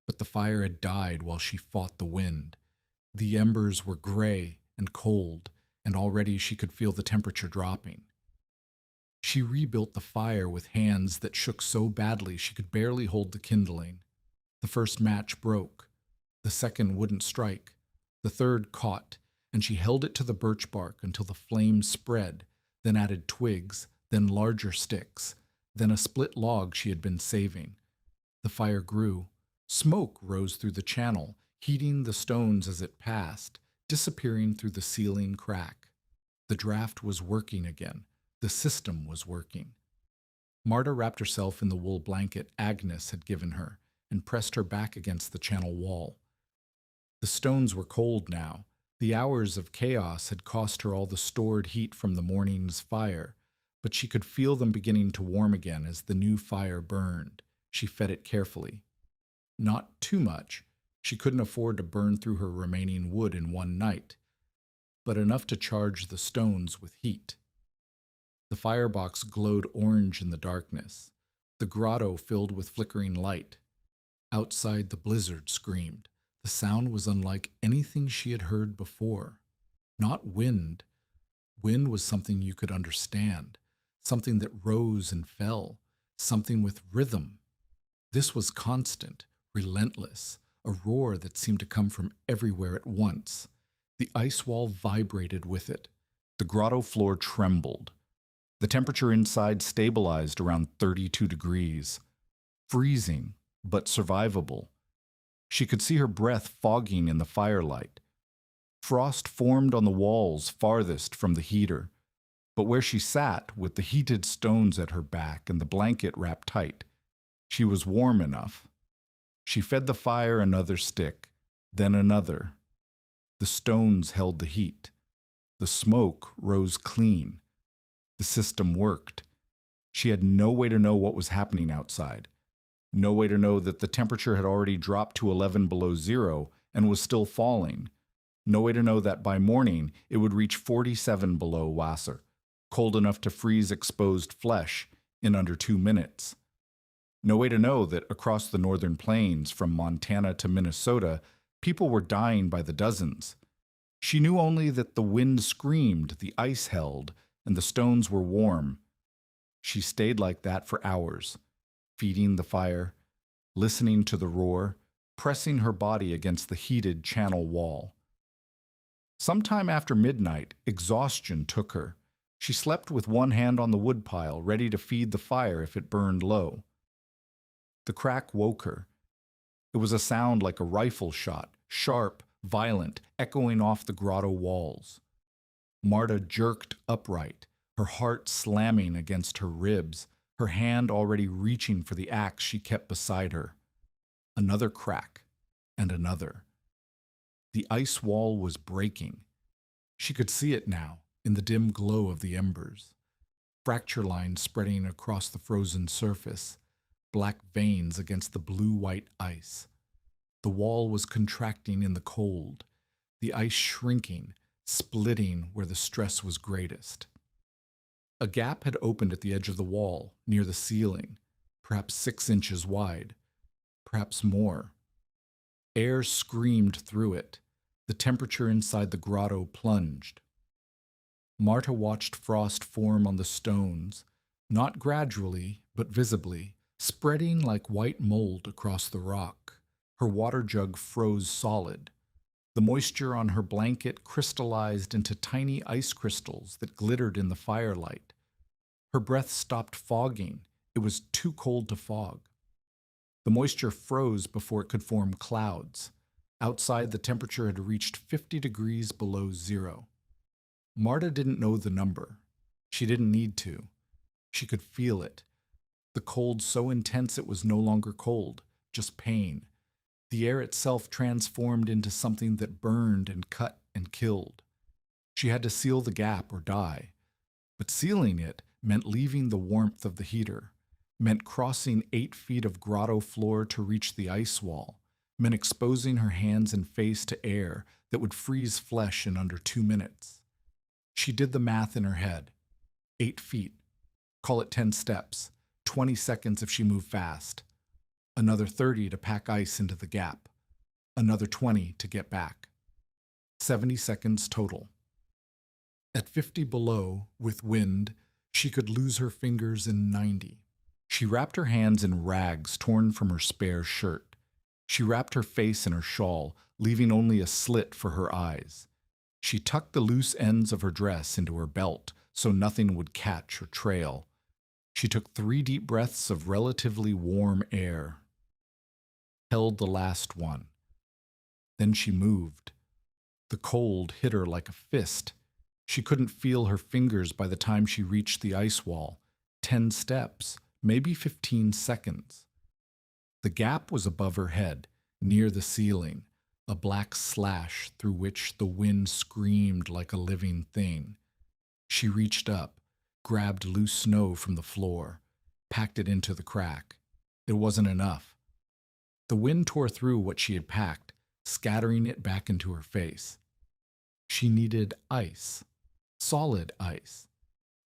but the fire had died while she fought the wind. The embers were gray and cold, and already she could feel the temperature dropping. She rebuilt the fire with hands that shook so badly she could barely hold the kindling. The first match broke. The second wouldn't strike. The third caught, and she held it to the birch bark until the flames spread, then added twigs, then larger sticks, then a split log she had been saving. The fire grew. Smoke rose through the channel, heating the stones as it passed, disappearing through the ceiling crack. The draft was working again. The system was working. Marta wrapped herself in the wool blanket Agnes had given her and pressed her back against the channel wall. The stones were cold now. The hours of chaos had cost her all the stored heat from the morning's fire, but she could feel them beginning to warm again as the new fire burned. She fed it carefully. Not too much. She couldn't afford to burn through her remaining wood in one night, but enough to charge the stones with heat. The firebox glowed orange in the darkness, the grotto filled with flickering light. Outside, the blizzard screamed. The sound was unlike anything she had heard before. Not wind. Wind was something you could understand, something that rose and fell, something with rhythm. This was constant, relentless, a roar that seemed to come from everywhere at once. The ice wall vibrated with it. The grotto floor trembled. The temperature inside stabilized around 32 degrees. Freezing, but survivable. She could see her breath fogging in the firelight. Frost formed on the walls farthest from the heater, but where she sat, with the heated stones at her back and the blanket wrapped tight, she was warm enough. She fed the fire another stick, then another. The stones held the heat. The smoke rose clean. The system worked. She had no way to know what was happening outside. No way to know that the temperature had already dropped to 11 below zero and was still falling. No way to know that by morning it would reach 47 below Wasser, cold enough to freeze exposed flesh in under 2 minutes. No way to know that across the northern plains, from Montana to Minnesota, people were dying by the dozens. She knew only that the wind screamed, the ice held, and the stones were warm. She stayed like that for hours, feeding the fire, listening to the roar, pressing her body against the heated channel wall. Sometime after midnight, exhaustion took her. She slept with one hand on the woodpile, ready to feed the fire if it burned low. The crack woke her. It was a sound like a rifle shot, sharp, violent, echoing off the grotto walls. Marta jerked upright, her heart slamming against her ribs, her hand already reaching for the axe she kept beside her. Another crack, and another. The ice wall was breaking. She could see it now, in the dim glow of the embers. Fracture lines spreading across the frozen surface, black veins against the blue-white ice. The wall was contracting in the cold, the ice shrinking, splitting where the stress was greatest. A gap had opened at the edge of the wall, near the ceiling, perhaps 6 inches wide, perhaps more. Air screamed through it. The temperature inside the grotto plunged. Marta watched frost form on the stones, not gradually, but visibly, spreading like white mold across the rock. Her water jug froze solid. The moisture on her blanket crystallized into tiny ice crystals that glittered in the firelight. Her breath stopped fogging. It was too cold to fog. The moisture froze before it could form clouds. Outside, the temperature had reached 50 degrees below zero. Marta didn't know the number. She didn't need to. She could feel it. The cold so intense it was no longer cold, just pain. The air itself transformed into something that burned and cut and killed. She had to seal the gap or die. But sealing it meant leaving the warmth of the heater, meant crossing 8 feet of grotto floor to reach the ice wall, meant exposing her hands and face to air that would freeze flesh in under 2 minutes. She did the math in her head. 8 feet. Call it 10 steps. 20 seconds if she moved fast. Another 30 to pack ice into the gap. Another 20 to get back. 70 seconds total. At 50 below, with wind, she could lose her fingers in 90. She wrapped her hands in rags torn from her spare shirt. She wrapped her face in her shawl, leaving only a slit for her eyes. She tucked the loose ends of her dress into her belt so nothing would catch or trail. She took 3 deep breaths of relatively warm air. Held the last one. Then she moved. The cold hit her like a fist. She couldn't feel her fingers by the time she reached the ice wall. 10 steps, maybe 15 seconds. The gap was above her head, near the ceiling, a black slash through which the wind screamed like a living thing. She reached up, grabbed loose snow from the floor, packed it into the crack. It wasn't enough. The wind tore through what she had packed, scattering it back into her face. She needed ice, solid ice.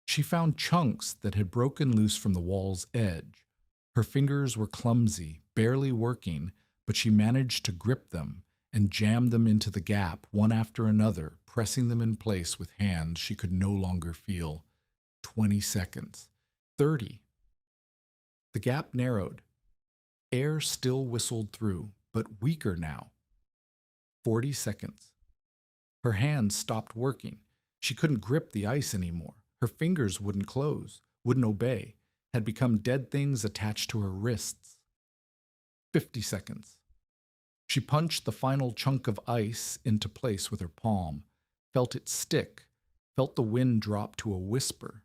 She found chunks that had broken loose from the wall's edge. Her fingers were clumsy, barely working, but she managed to grip them and jam them into the gap one after another, pressing them in place with hands she could no longer feel. 20 seconds. 30. The gap narrowed. Air still whistled through, but weaker now. 40 seconds. Her hands stopped working. She couldn't grip the ice anymore. Her fingers wouldn't close, wouldn't obey, had become dead things attached to her wrists. 50 seconds. She punched the final chunk of ice into place with her palm, felt it stick, felt the wind drop to a whisper.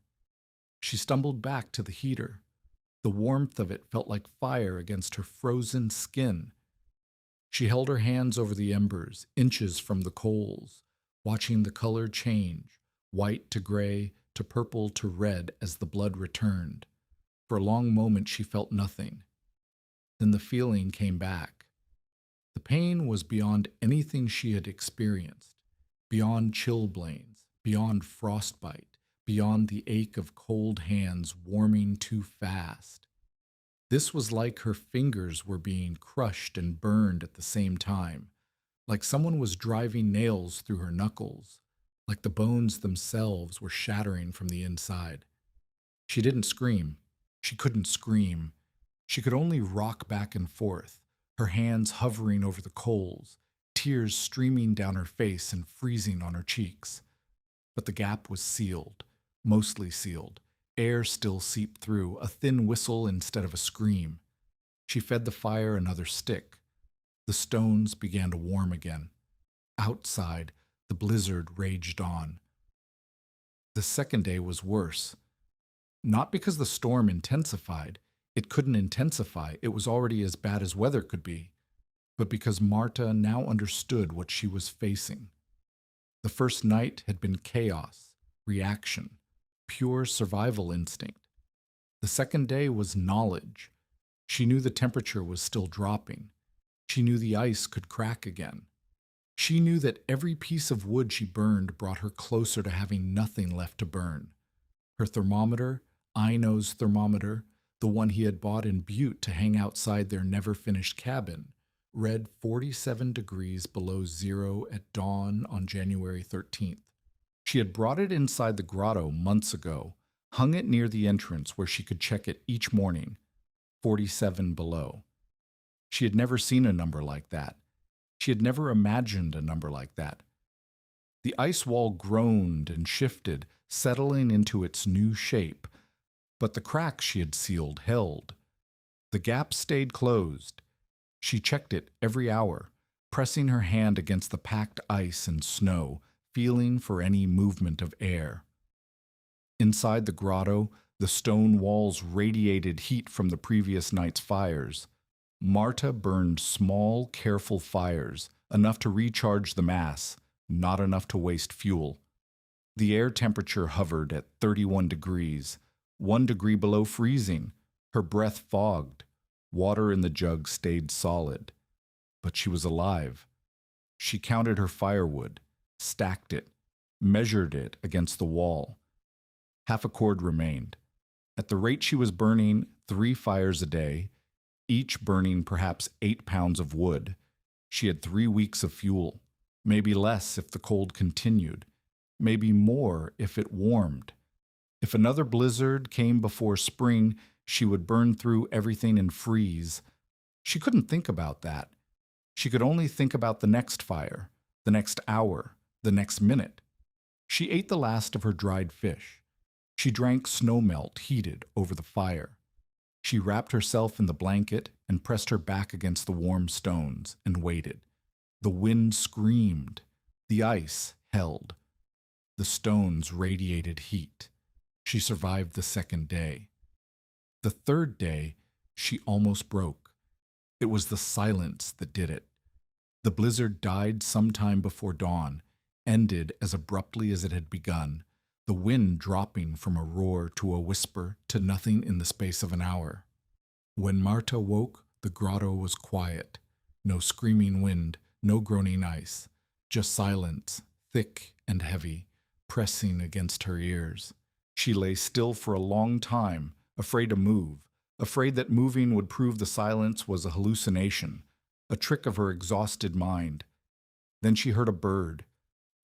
She stumbled back to the heater. The warmth of it felt like fire against her frozen skin. She held her hands over the embers, inches from the coals, watching the color change, white to gray to purple to red as the blood returned. For a long moment she felt nothing. Then the feeling came back. The pain was beyond anything she had experienced, beyond chilblains, beyond frostbite, beyond the ache of cold hands warming too fast. This was like her fingers were being crushed and burned at the same time, like someone was driving nails through her knuckles, like the bones themselves were shattering from the inside. She didn't scream. She couldn't scream. She could only rock back and forth, her hands hovering over the coals, tears streaming down her face and freezing on her cheeks. But the gap was sealed, mostly sealed. Air still seeped through, a thin whistle instead of a scream. She fed the fire another stick. The stones began to warm again. Outside, the blizzard raged on. The second day was worse. Not because the storm intensified. It couldn't intensify. It was already as bad as weather could be. But because Marta now understood what she was facing. The first night had been chaos, reaction, pure survival instinct. The second day was knowledge. She knew the temperature was still dropping. She knew the ice could crack again. She knew that every piece of wood she burned brought her closer to having nothing left to burn. Her thermometer, Ino's thermometer, the one he had bought in Butte to hang outside their never-finished cabin, read 47 degrees below zero at dawn on January 13th. She had brought it inside the grotto months ago, hung it near the entrance where she could check it each morning, 47 below. She had never seen a number like that. She had never imagined a number like that. The ice wall groaned and shifted, settling into its new shape, but the cracks she had sealed held. The gap stayed closed. She checked it every hour, pressing her hand against the packed ice and snow, feeling for any movement of air. Inside the grotto, the stone walls radiated heat from the previous night's fires. Marta burned small, careful fires, enough to recharge the mass, not enough to waste fuel. The air temperature hovered at 31 degrees, 1 degree below freezing. Her breath fogged. Water in the jug stayed solid. But she was alive. She counted her firewood, stacked it, measured it against the wall. Half a cord remained. At the rate she was burning 3 fires a day, each burning perhaps 8 pounds of wood, she had 3 weeks of fuel, maybe less if the cold continued, maybe more if it warmed. If another blizzard came before spring, she would burn through everything and freeze. She couldn't think about that. She could only think about the next fire, the next hour, the next minute. She ate the last of her dried fish. She drank snowmelt heated over the fire. She wrapped herself in the blanket and pressed her back against the warm stones and waited. The wind screamed. The ice held. The stones radiated heat. She survived the second day. The third day, she almost broke. It was the silence that did it. The blizzard died sometime before dawn, ended as abruptly as it had begun, the wind dropping from a roar to a whisper to nothing in the space of an hour. When Marta woke, The grotto was quiet. No screaming wind, no groaning ice, just silence, thick and heavy, pressing against her ears. She lay still for a long time, afraid to move, afraid that moving would prove the silence was a hallucination, a trick of her exhausted mind. Then she heard a bird,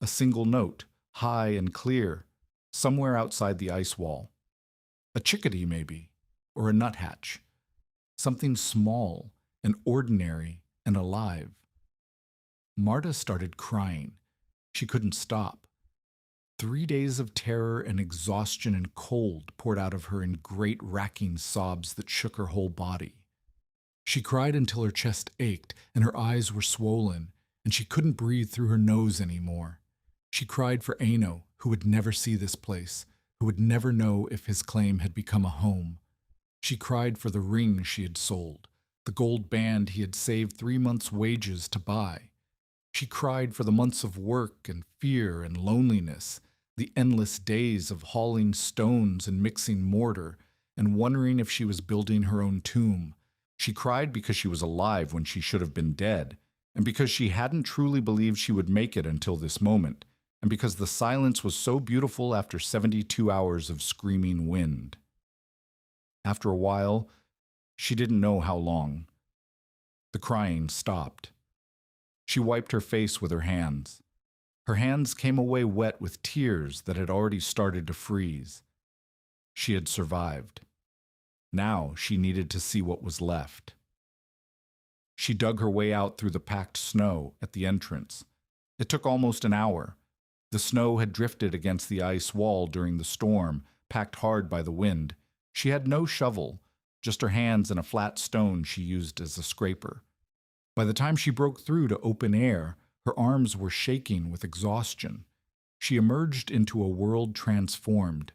a single note, high and clear, somewhere outside the ice wall. A chickadee, maybe, or a nuthatch. Something small and ordinary and alive. Marta started crying. She couldn't stop. 3 days of terror and exhaustion and cold poured out of her in great racking sobs that shook her whole body. She cried until her chest ached and her eyes were swollen, and she couldn't breathe through her nose anymore. She cried for Aino, who would never see this place, who would never know if his claim had become a home. She cried for the ring she had sold, the gold band he had saved 3 months' wages to buy. She cried for the months of work and fear and loneliness, the endless days of hauling stones and mixing mortar, and wondering if she was building her own tomb. She cried because she was alive when she should have been dead, and because she hadn't truly believed she would make it until this moment, and because the silence was so beautiful after 72 hours of screaming wind. After a while, she didn't know how long, the crying stopped. She wiped her face with her hands. Her hands came away wet with tears that had already started to freeze. She had survived. Now she needed to see what was left. She dug her way out through the packed snow at the entrance. It took almost an hour. The snow had drifted against the ice wall during the storm, packed hard by the wind. She had no shovel, just her hands and a flat stone she used as a scraper. By the time she broke through to open air, her arms were shaking with exhaustion. She emerged into a world transformed.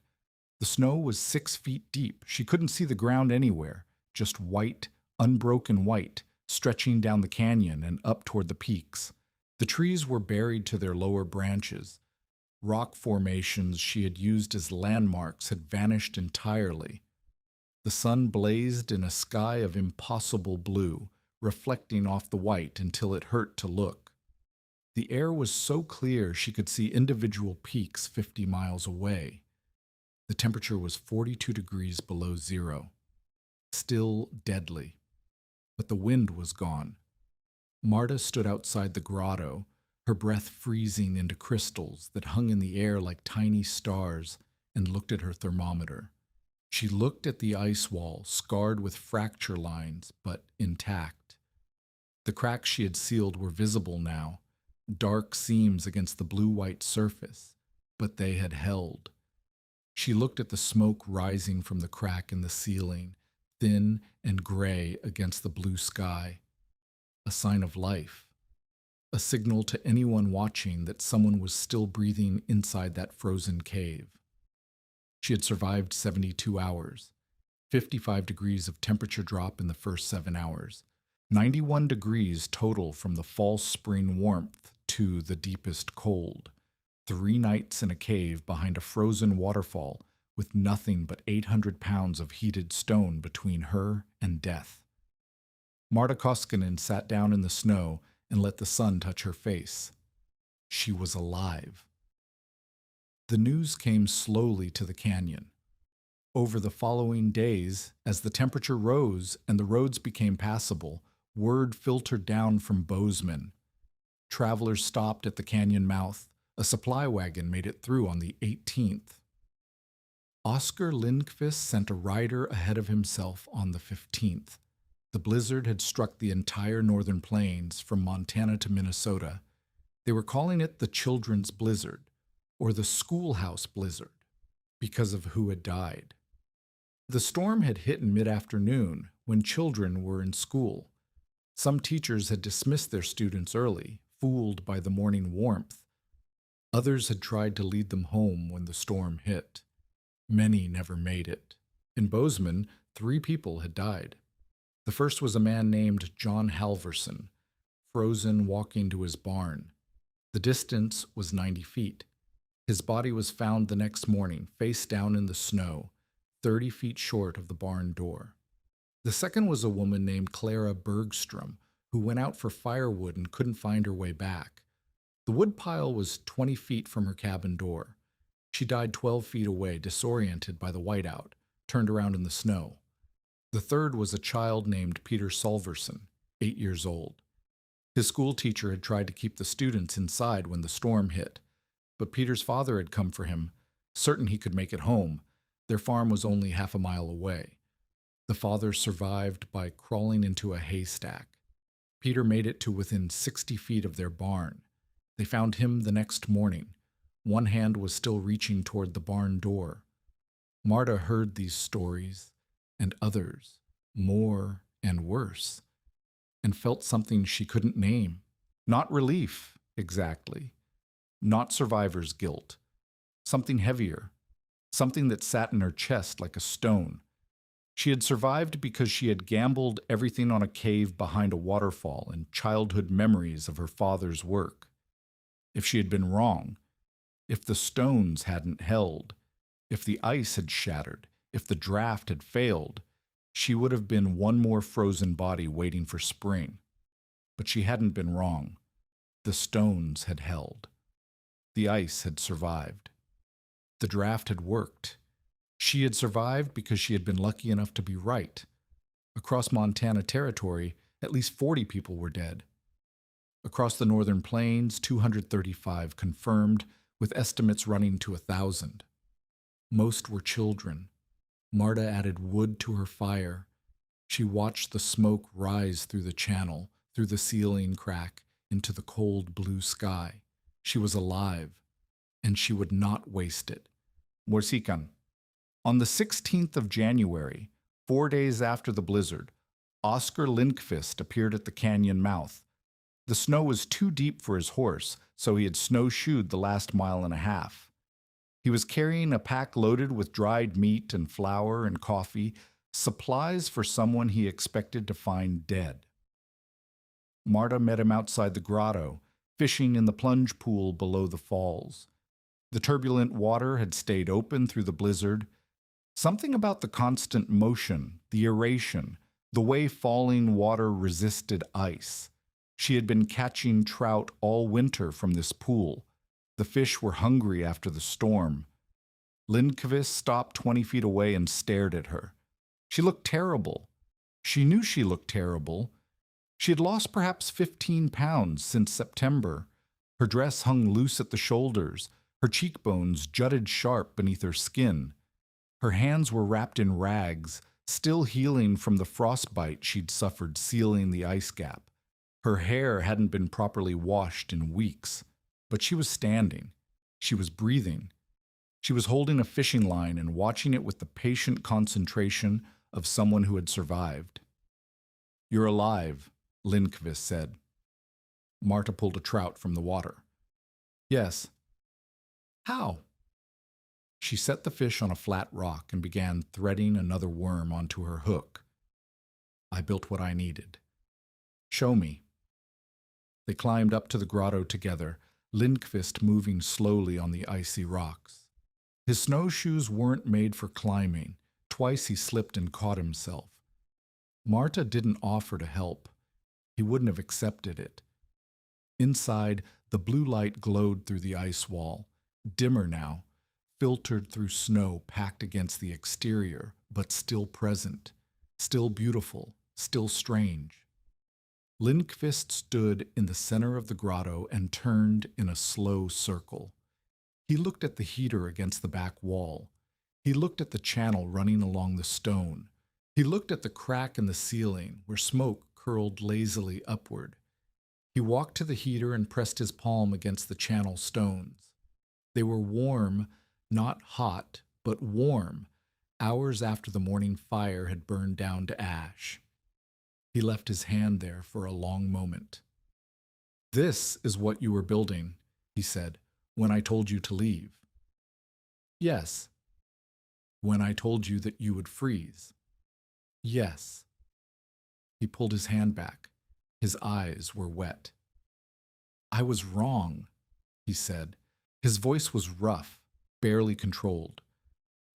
The snow was 6 feet deep. She couldn't see the ground anywhere, just white, unbroken white, stretching down the canyon and up toward the peaks. The trees were buried to their lower branches. Rock formations she had used as landmarks had vanished entirely. The sun blazed in a sky of impossible blue, reflecting off the white until it hurt to look. The air was so clear she could see individual peaks 50 miles away. The temperature was 42 degrees below zero, still deadly. But the wind was gone. Marta stood outside the grotto, her breath freezing into crystals that hung in the air like tiny stars, and looked at her thermometer. She looked at the ice wall, scarred with fracture lines, but intact. The cracks she had sealed were visible now, dark seams against the blue-white surface, but they had held. She looked at the smoke rising from the crack in the ceiling, thin and gray against the blue sky. A sign of life. A signal to anyone watching that someone was still breathing inside that frozen cave. She had survived 72 hours, 55 degrees of temperature drop in the first 7 hours, 91 degrees total from the false spring warmth to the deepest cold, 3 nights in a cave behind a frozen waterfall with nothing but 800 pounds of heated stone between her and death. Marta Koskinen sat down in the snow and let the sun touch her face. She was alive. The news came slowly to the canyon. Over the following days, as the temperature rose and the roads became passable, word filtered down from Bozeman. Travelers stopped at the canyon mouth. A supply wagon made it through on the 18th. Oscar Linkfist sent a rider ahead of himself on the 15th. The blizzard had struck the entire northern plains from Montana to Minnesota. They were calling it the Children's Blizzard, or the Schoolhouse Blizzard, because of who had died. The storm had hit in mid-afternoon when children were in school. Some teachers had dismissed their students early, fooled by the morning warmth. Others had tried to lead them home when the storm hit. Many never made it. In Bozeman, 3 people had died. The first was a man named John Halverson, frozen walking to his barn. The distance was 90 feet. His body was found the next morning, face down in the snow, 30 feet short of the barn door. The second was a woman named Clara Bergstrom, who went out for firewood and couldn't find her way back. The woodpile was 20 feet from her cabin door. She died 12 feet away, disoriented by the whiteout, turned around in the snow. The third was a child named Peter Solverson, 8 years old. His school teacher had tried to keep the students inside when the storm hit, but Peter's father had come for him, certain he could make it home. Their farm was only half a mile away. The father survived by crawling into a haystack. Peter made it to within 60 feet of their barn. They found him the next morning. One hand was still reaching toward the barn door. Marta heard these stories, and others, more and worse, and felt something she couldn't name. Not relief, exactly. Not survivor's guilt. Something heavier. Something that sat in her chest like a stone. She had survived because she had gambled everything on a cave behind a waterfall and childhood memories of her father's work. If she had been wrong, if the stones hadn't held, if the ice had shattered, if the draft had failed, she would have been one more frozen body waiting for spring. But she hadn't been wrong. The stones had held. The ice had survived. The draft had worked. She had survived because she had been lucky enough to be right. Across Montana territory, at least 40 people were dead. Across the northern plains, 235 confirmed, with estimates running to 1,000. Most were children. Marta added wood to her fire. She watched the smoke rise through the channel, through the ceiling crack, into the cold blue sky. She was alive, and she would not waste it. Morsikan. On the 16th of January, 4 days after the blizzard, Oscar Linkfist appeared at the canyon mouth. The snow was too deep for his horse, so he had snowshoed the last mile and a half. He was carrying a pack loaded with dried meat and flour and coffee, supplies for someone he expected to find dead. Marta met him outside the grotto, fishing in the plunge pool below the falls. The turbulent water had stayed open through the blizzard. Something about the constant motion, the aeration, the way falling water resisted ice. She had been catching trout all winter from this pool. The fish were hungry after the storm. Linkvist stopped 20 feet away and stared at her. She looked terrible. She knew she looked terrible. She had lost perhaps 15 pounds since September. Her dress hung loose at the shoulders. Her cheekbones jutted sharp beneath her skin. Her hands were wrapped in rags, still healing from the frostbite she'd suffered sealing the ice gap. Her hair hadn't been properly washed in weeks, but she was standing. She was breathing. She was holding a fishing line and watching it with the patient concentration of someone who had survived. "You're alive," Linkvist said. Marta pulled a trout from the water. "Yes." "How?" She set the fish on a flat rock and began threading another worm onto her hook. "I built what I needed." "Show me." They climbed up to the grotto together, Linkvist moving slowly on the icy rocks. His snowshoes weren't made for climbing. Twice he slipped and caught himself. Marta didn't offer to help. He wouldn't have accepted it. Inside, the blue light glowed through the ice wall, dimmer now, filtered through snow packed against the exterior, but still present, still beautiful, still strange. Linkvist stood in the center of the grotto and turned in a slow circle. He looked at the heater against the back wall. He looked at the channel running along the stone. He looked at the crack in the ceiling where smoke curled lazily upward. He walked to the heater and pressed his palm against the channel stones. They were warm, not hot, but warm, hours after the morning fire had burned down to ash. He left his hand there for a long moment. "This is what you were building," he said, "when I told you to leave." "Yes." "When I told you that you would freeze." "Yes." He pulled his hand back. His eyes were wet. "I was wrong," he said. His voice was rough, barely controlled.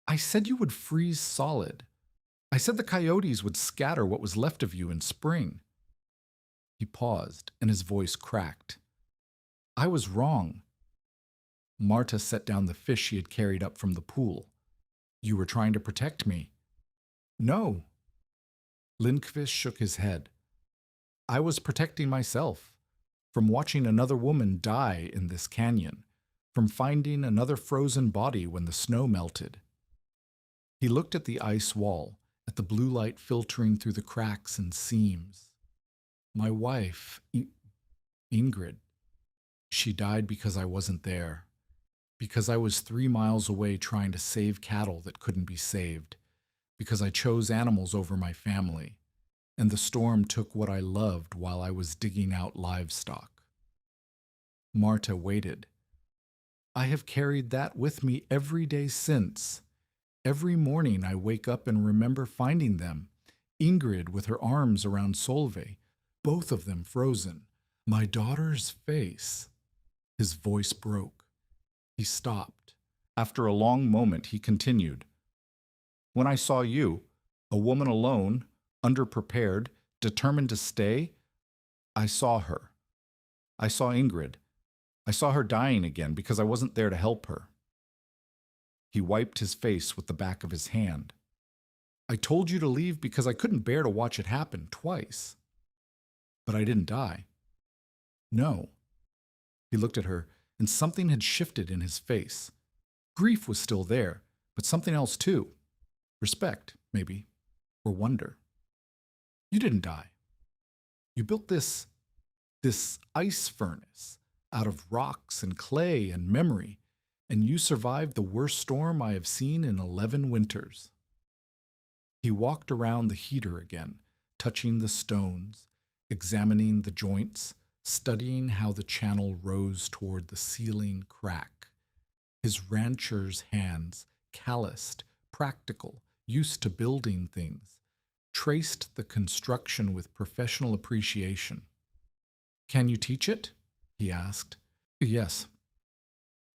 "I said you would freeze solid. I said the coyotes would scatter what was left of you in spring. He paused, and his voice cracked. I was wrong. Marta set down the fish she had carried up from the pool. You were trying to protect me. No. Linkfist shook his head. I was protecting myself from watching another woman die in this canyon, from finding another frozen body when the snow melted. He looked at the ice wall, at the blue light filtering through the cracks and seams. My wife, Ingrid, she died because I wasn't there, because I was 3 miles away trying to save cattle that couldn't be saved, because I chose animals over my family, and the storm took what I loved while I was digging out livestock. Marta waited. I have carried that with me every day since. Every morning I wake up and remember finding them, Ingrid with her arms around Solveig, both of them frozen. My daughter's face. His voice broke. He stopped. After a long moment, he continued. When I saw you, a woman alone, underprepared, determined to stay, I saw her. I saw Ingrid. I saw her dying again because I wasn't there to help her. He wiped his face with the back of his hand. I told you to leave because I couldn't bear to watch it happen twice. But I didn't die. No. He looked at her, and something had shifted in his face. Grief was still there, but something else too. Respect, maybe, or wonder. You didn't die. You built this ice furnace out of rocks and clay and memory, and you survived the worst storm I have seen in 11 winters. He walked around the heater again, touching the stones, examining the joints, studying how the channel rose toward the ceiling crack. His rancher's hands, calloused, practical, used to building things, traced the construction with professional appreciation. Can you teach it? He asked. Yes.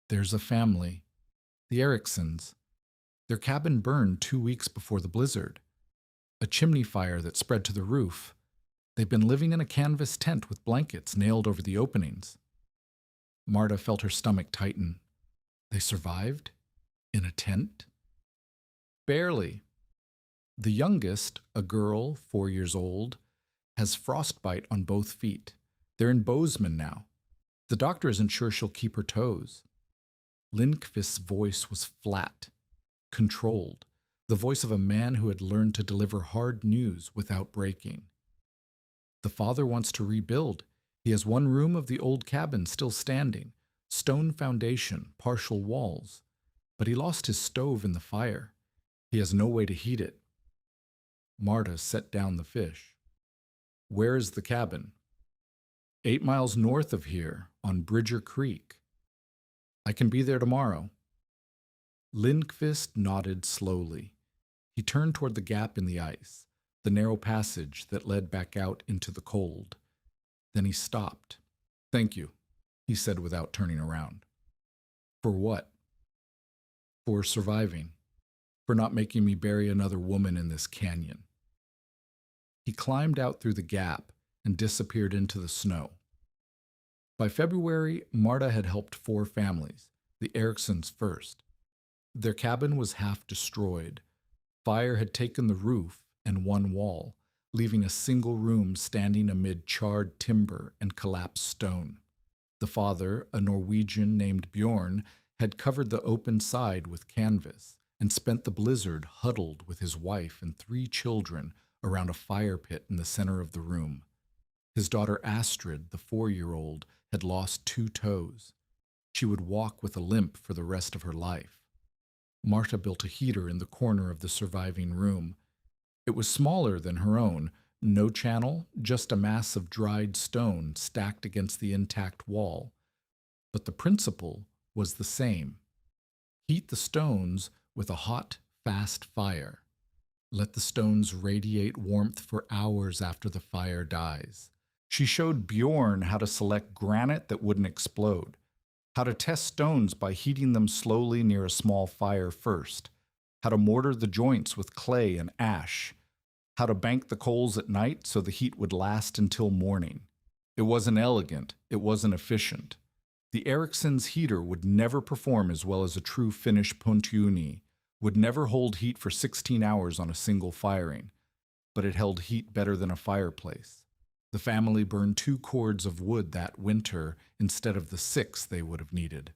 There's a family, the Ericksons. Their cabin burned 2 weeks before the blizzard. A chimney fire that spread to the roof. They've been living in a canvas tent with blankets nailed over the openings. Marta felt her stomach tighten. They survived? In a tent? Barely. The youngest, a girl, 4 years old, has frostbite on both feet. They're in Bozeman now. The doctor isn't sure she'll keep her toes. Linkfist's voice was flat, controlled, the voice of a man who had learned to deliver hard news without breaking. The father wants to rebuild. He has one room of the old cabin still standing, stone foundation, partial walls, but he lost his stove in the fire. He has no way to heat it. Marta set down the fish. Where is the cabin? 8 miles north of here, on Bridger Creek. I can be there tomorrow. Linkfist nodded slowly. He turned toward the gap in the ice, the narrow passage that led back out into the cold. Then he stopped. Thank you, he said without turning around. For what? For surviving. For not making me bury another woman in this canyon. He climbed out through the gap and disappeared into the snow. By February, Marta had helped 4 families, the Ericksons first. Their cabin was half destroyed. Fire had taken the roof and one wall, leaving a single room standing amid charred timber and collapsed stone. The father, a Norwegian named Bjorn, had covered the open side with canvas and spent the blizzard huddled with his wife and 3 children around a fire pit in the center of the room. His daughter Astrid, the 4-year-old, had lost 2 toes. She would walk with a limp for the rest of her life. Marta built a heater in the corner of the surviving room. It was smaller than her own, no channel, just a mass of dried stone stacked against the intact wall. But the principle was the same. Heat the stones with a hot, fast fire. Let the stones radiate warmth for hours after the fire dies. She showed Bjorn how to select granite that wouldn't explode, how to test stones by heating them slowly near a small fire first, how to mortar the joints with clay and ash, how to bank the coals at night so the heat would last until morning. It wasn't elegant, it wasn't efficient. The Ericsson's heater would never perform as well as a true Finnish pontiuni, would never hold heat for 16 hours on a single firing, but it held heat better than a fireplace. The family burned 2 cords of wood that winter instead of the 6 they would have needed.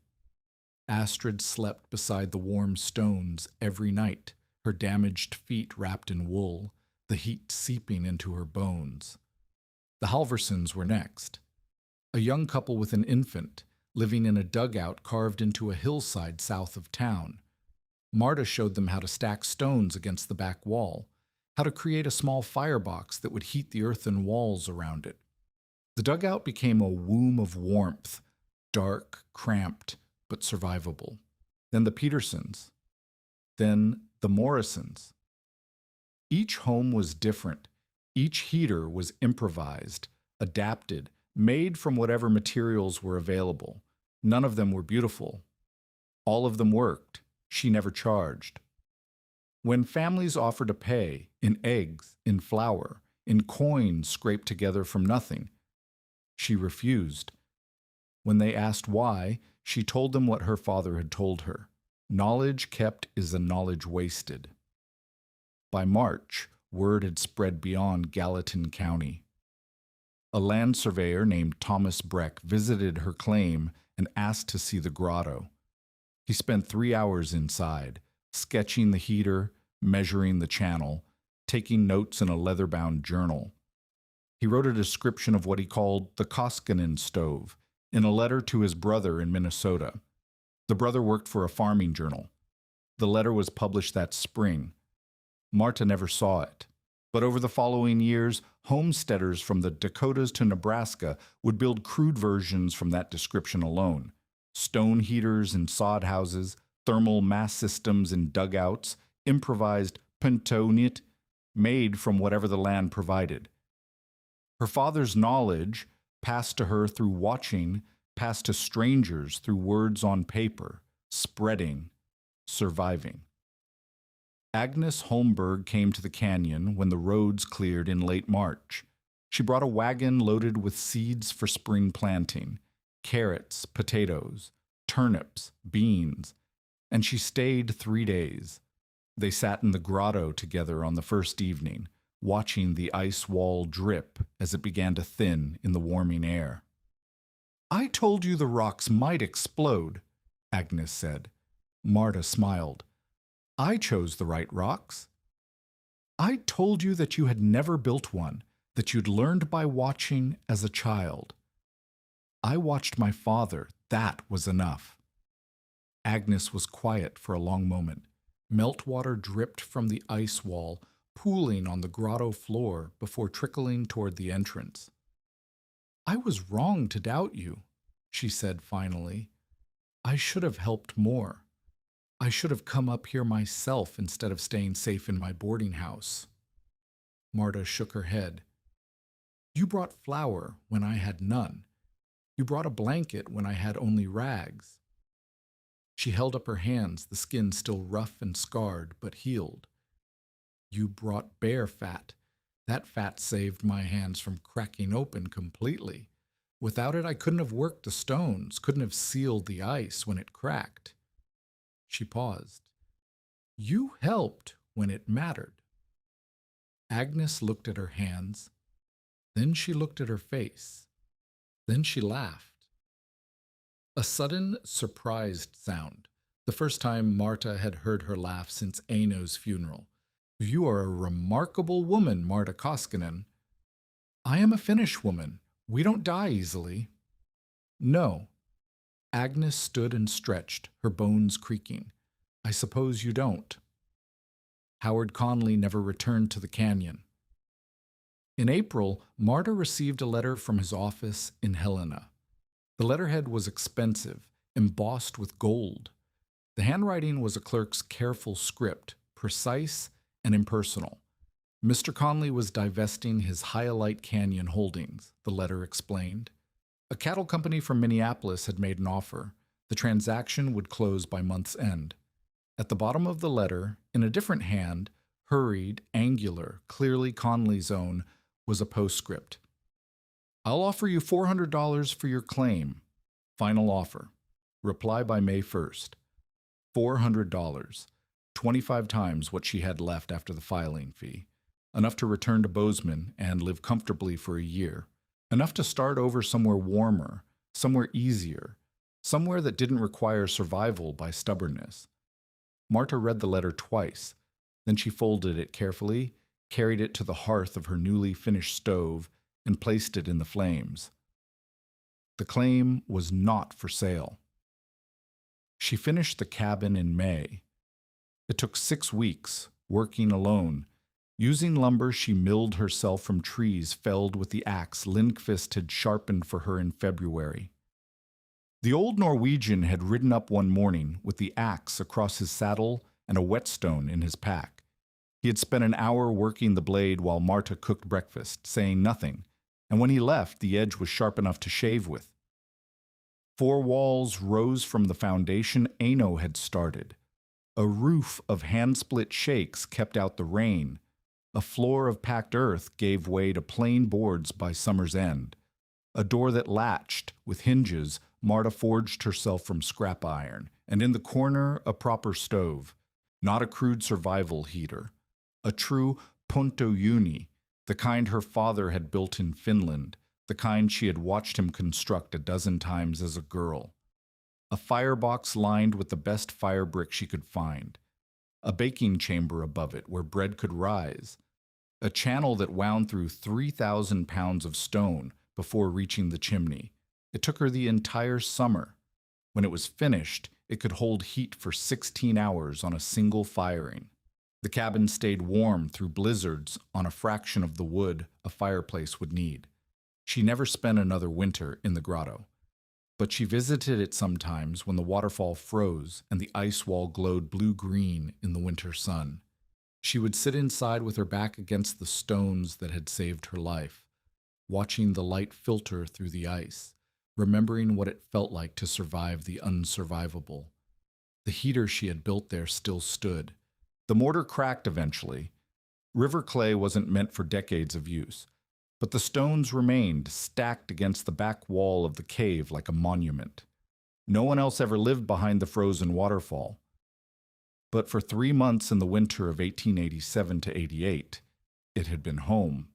Astrid slept beside the warm stones every night, her damaged feet wrapped in wool, the heat seeping into her bones. The Halversons were next. A young couple with an infant, living in a dugout carved into a hillside south of town. Marta showed them how to stack stones against the back wall, how to create a small firebox that would heat the earthen walls around it. The dugout became a womb of warmth, dark, cramped, but survivable. Then the Petersons. Then the Morrisons. Each home was different. Each heater was improvised, adapted, made from whatever materials were available. None of them were beautiful. All of them worked. She never charged. When families offered to pay, in eggs, in flour, in coins scraped together from nothing, she refused. When they asked why, she told them what her father had told her. Knowledge kept is a knowledge wasted. By March, word had spread beyond Gallatin County. A land surveyor named Thomas Breck visited her claim and asked to see the grotto. He spent 3 hours inside, sketching the heater, measuring the channel, taking notes in a leather-bound journal. He wrote a description of what he called the Koskinen stove in a letter to his brother in Minnesota. The brother worked for a farming journal. The letter was published that spring. Marta never saw it. But over the following years, homesteaders from the Dakotas to Nebraska would build crude versions from that description alone. Stone heaters in sod houses, thermal mass systems in dugouts, improvised pentonit made from whatever the land provided. Her father's knowledge, passed to her through watching, passed to strangers through words on paper, spreading, surviving. Agnes Holmberg came to the canyon when the roads cleared in late March. She brought a wagon loaded with seeds for spring planting, carrots, potatoes, turnips, beans, and she stayed 3 days. They sat in the grotto together on the first evening, watching the ice wall drip as it began to thin in the warming air. "I told you the rocks might explode," Agnes said. Marta smiled. "I chose the right rocks. I told you that you had never built one, that you'd learned by watching as a child. I watched my father. That was enough." Agnes was quiet for a long moment. Meltwater dripped from the ice wall, pooling on the grotto floor before trickling toward the entrance. "I was wrong to doubt you," she said finally. "I should have helped more. I should have come up here myself instead of staying safe in my boarding house." Marta shook her head. "You brought flour when I had none. You brought a blanket when I had only rags." She held up her hands, the skin still rough and scarred, but healed. "You brought bear fat. That fat saved my hands from cracking open completely. Without it, I couldn't have worked the stones, couldn't have sealed the ice when it cracked." She paused. "You helped when it mattered." Agnes looked at her hands. Then she looked at her face. Then she laughed. A sudden, surprised sound, the first time Marta had heard her laugh since Aino's funeral. "You are a remarkable woman, Marta Koskinen." "I am a Finnish woman. We don't die easily." "No." Agnes stood and stretched, her bones creaking. "I suppose you don't." Howard Conley never returned to the canyon. In April, Marta received a letter from his office in Helena. The letterhead was expensive, embossed with gold. The handwriting was a clerk's careful script, precise and impersonal. Mr. Conley was divesting his Hyalite Canyon holdings, the letter explained. A cattle company from Minneapolis had made an offer. The transaction would close by month's end. At the bottom of the letter, in a different hand, hurried, angular, clearly Conley's own, was a postscript. I'll offer you $400 for your claim. Final offer. Reply by May 1st. $400. 25 times what she had left after the filing fee. Enough to return to Bozeman and live comfortably for a year. Enough to start over somewhere warmer, somewhere easier, somewhere that didn't require survival by stubbornness. Marta read the letter twice. Then she folded it carefully, carried it to the hearth of her newly finished stove, and placed it in the flames. The claim was not for sale. She finished the cabin in May. It took 6 weeks, working alone. Using lumber she milled herself from trees felled with the axe Linkfist had sharpened for her in February. The old Norwegian had ridden up one morning with the axe across his saddle and a whetstone in his pack. He had spent an hour working the blade while Marta cooked breakfast, saying nothing, and when he left, the edge was sharp enough to shave with. 4 walls rose from the foundation Aino had started. A roof of hand-split shakes kept out the rain. A floor of packed earth gave way to plain boards by summer's end. A door that latched, with hinges, Marta forged herself from scrap iron, and in the corner a proper stove, not a crude survival heater. A true pontojuni, the kind her father had built in Finland, the kind she had watched him construct a dozen times as a girl. A firebox lined with the best fire brick she could find. A baking chamber above it where bread could rise. A channel that wound through 3,000 pounds of stone before reaching the chimney. It took her the entire summer. When it was finished, it could hold heat for 16 hours on a single firing. The cabin stayed warm through blizzards on a fraction of the wood a fireplace would need. She never spent another winter in the grotto, but she visited it sometimes when the waterfall froze and the ice wall glowed blue-green in the winter sun. She would sit inside with her back against the stones that had saved her life, watching the light filter through the ice, remembering what it felt like to survive the unsurvivable. The heater she had built there still stood. The mortar cracked eventually. River clay wasn't meant for decades of use, but the stones remained stacked against the back wall of the cave like a monument. No one else ever lived behind the frozen waterfall. But for 3 months in the winter of 1887 to 88, it had been home.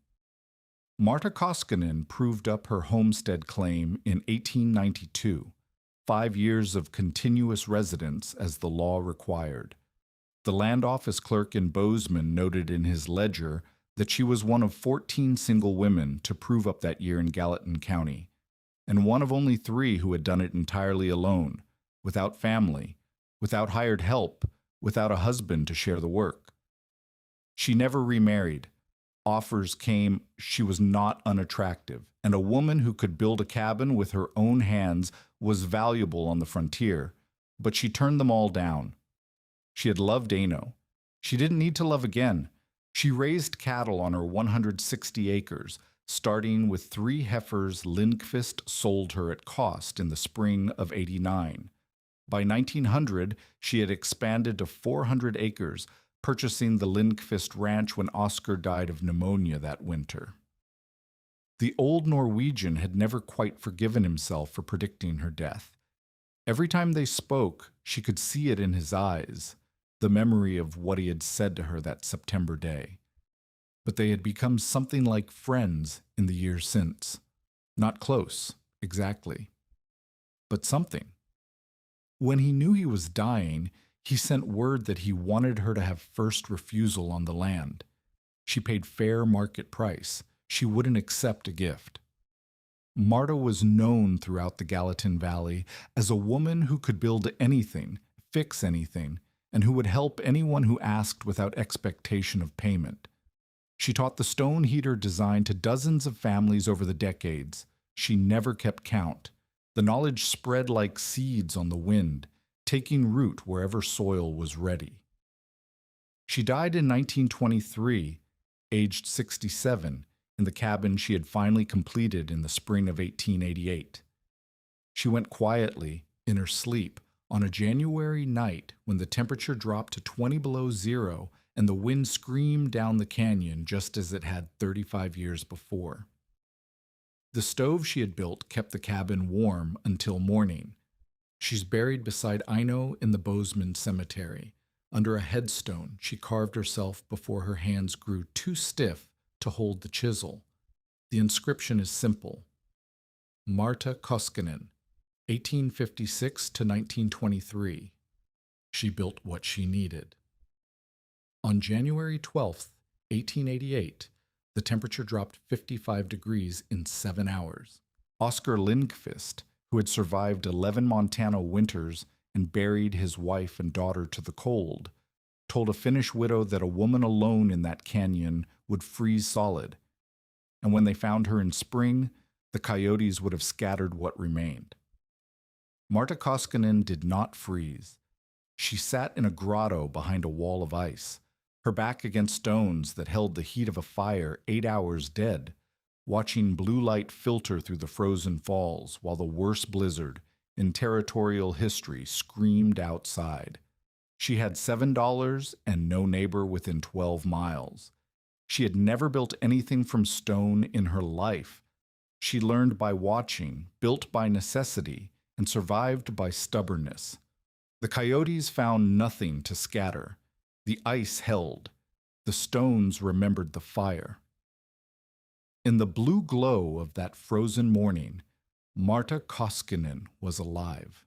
Marta Koskinen proved up her homestead claim in 1892, 5 years of continuous residence as the law required. The land office clerk in Bozeman noted in his ledger that she was one of 14 single women to prove up that year in Gallatin County, and one of only 3 who had done it entirely alone, without family, without hired help, without a husband to share the work. She never remarried. Offers came, she was not unattractive, and a woman who could build a cabin with her own hands was valuable on the frontier, but she turned them all down. She had loved Aino. She didn't need to love again. She raised cattle on her 160 acres, starting with 3 heifers Linkfist sold her at cost in the spring of '89. By 1900, she had expanded to 400 acres, purchasing the Linkfist ranch when Oscar died of pneumonia that winter. The old Norwegian had never quite forgiven himself for predicting her death. Every time they spoke, she could see it in his eyes, the memory of what he had said to her that September day. But they had become something like friends in the years since. Not close, exactly, but something. When he knew he was dying, he sent word that he wanted her to have first refusal on the land. She paid fair market price. She wouldn't accept a gift. Marta was known throughout the Gallatin Valley as a woman who could build anything, fix anything, and who would help anyone who asked without expectation of payment. She taught the stone heater design to dozens of families over the decades. She never kept count. The knowledge spread like seeds on the wind, taking root wherever soil was ready. She died in 1923, aged 67, in the cabin she had finally completed in the spring of 1888. She went quietly, in her sleep, On a January night, when the temperature dropped to 20 below zero and the wind screamed down the canyon just as it had 35 years before. The stove she had built kept the cabin warm until morning. She's buried beside Ino in the Bozeman Cemetery. Under a headstone, she carved herself before her hands grew too stiff to hold the chisel. The inscription is simple: Marta Koskinen, 1856 to 1923. She built what she needed. On January 12th, 1888, the temperature dropped 55 degrees in 7 hours. Oscar Linkfist, who had survived 11 Montana winters and buried his wife and daughter to the cold, told a Finnish widow that a woman alone in that canyon would freeze solid, and when they found her in spring, the coyotes would have scattered what remained. Marta Koskinen did not freeze. She sat in a grotto behind a wall of ice, her back against stones that held the heat of a fire 8 hours dead, watching blue light filter through the frozen falls while the worst blizzard in territorial history screamed outside. She had $7 and no neighbor within 12 miles. She had never built anything from stone in her life. She learned by watching, built by necessity, and survived by stubbornness. The coyotes found nothing to scatter. The ice held. The stones remembered the fire. In the blue glow of that frozen morning, Marta Koskinen was alive.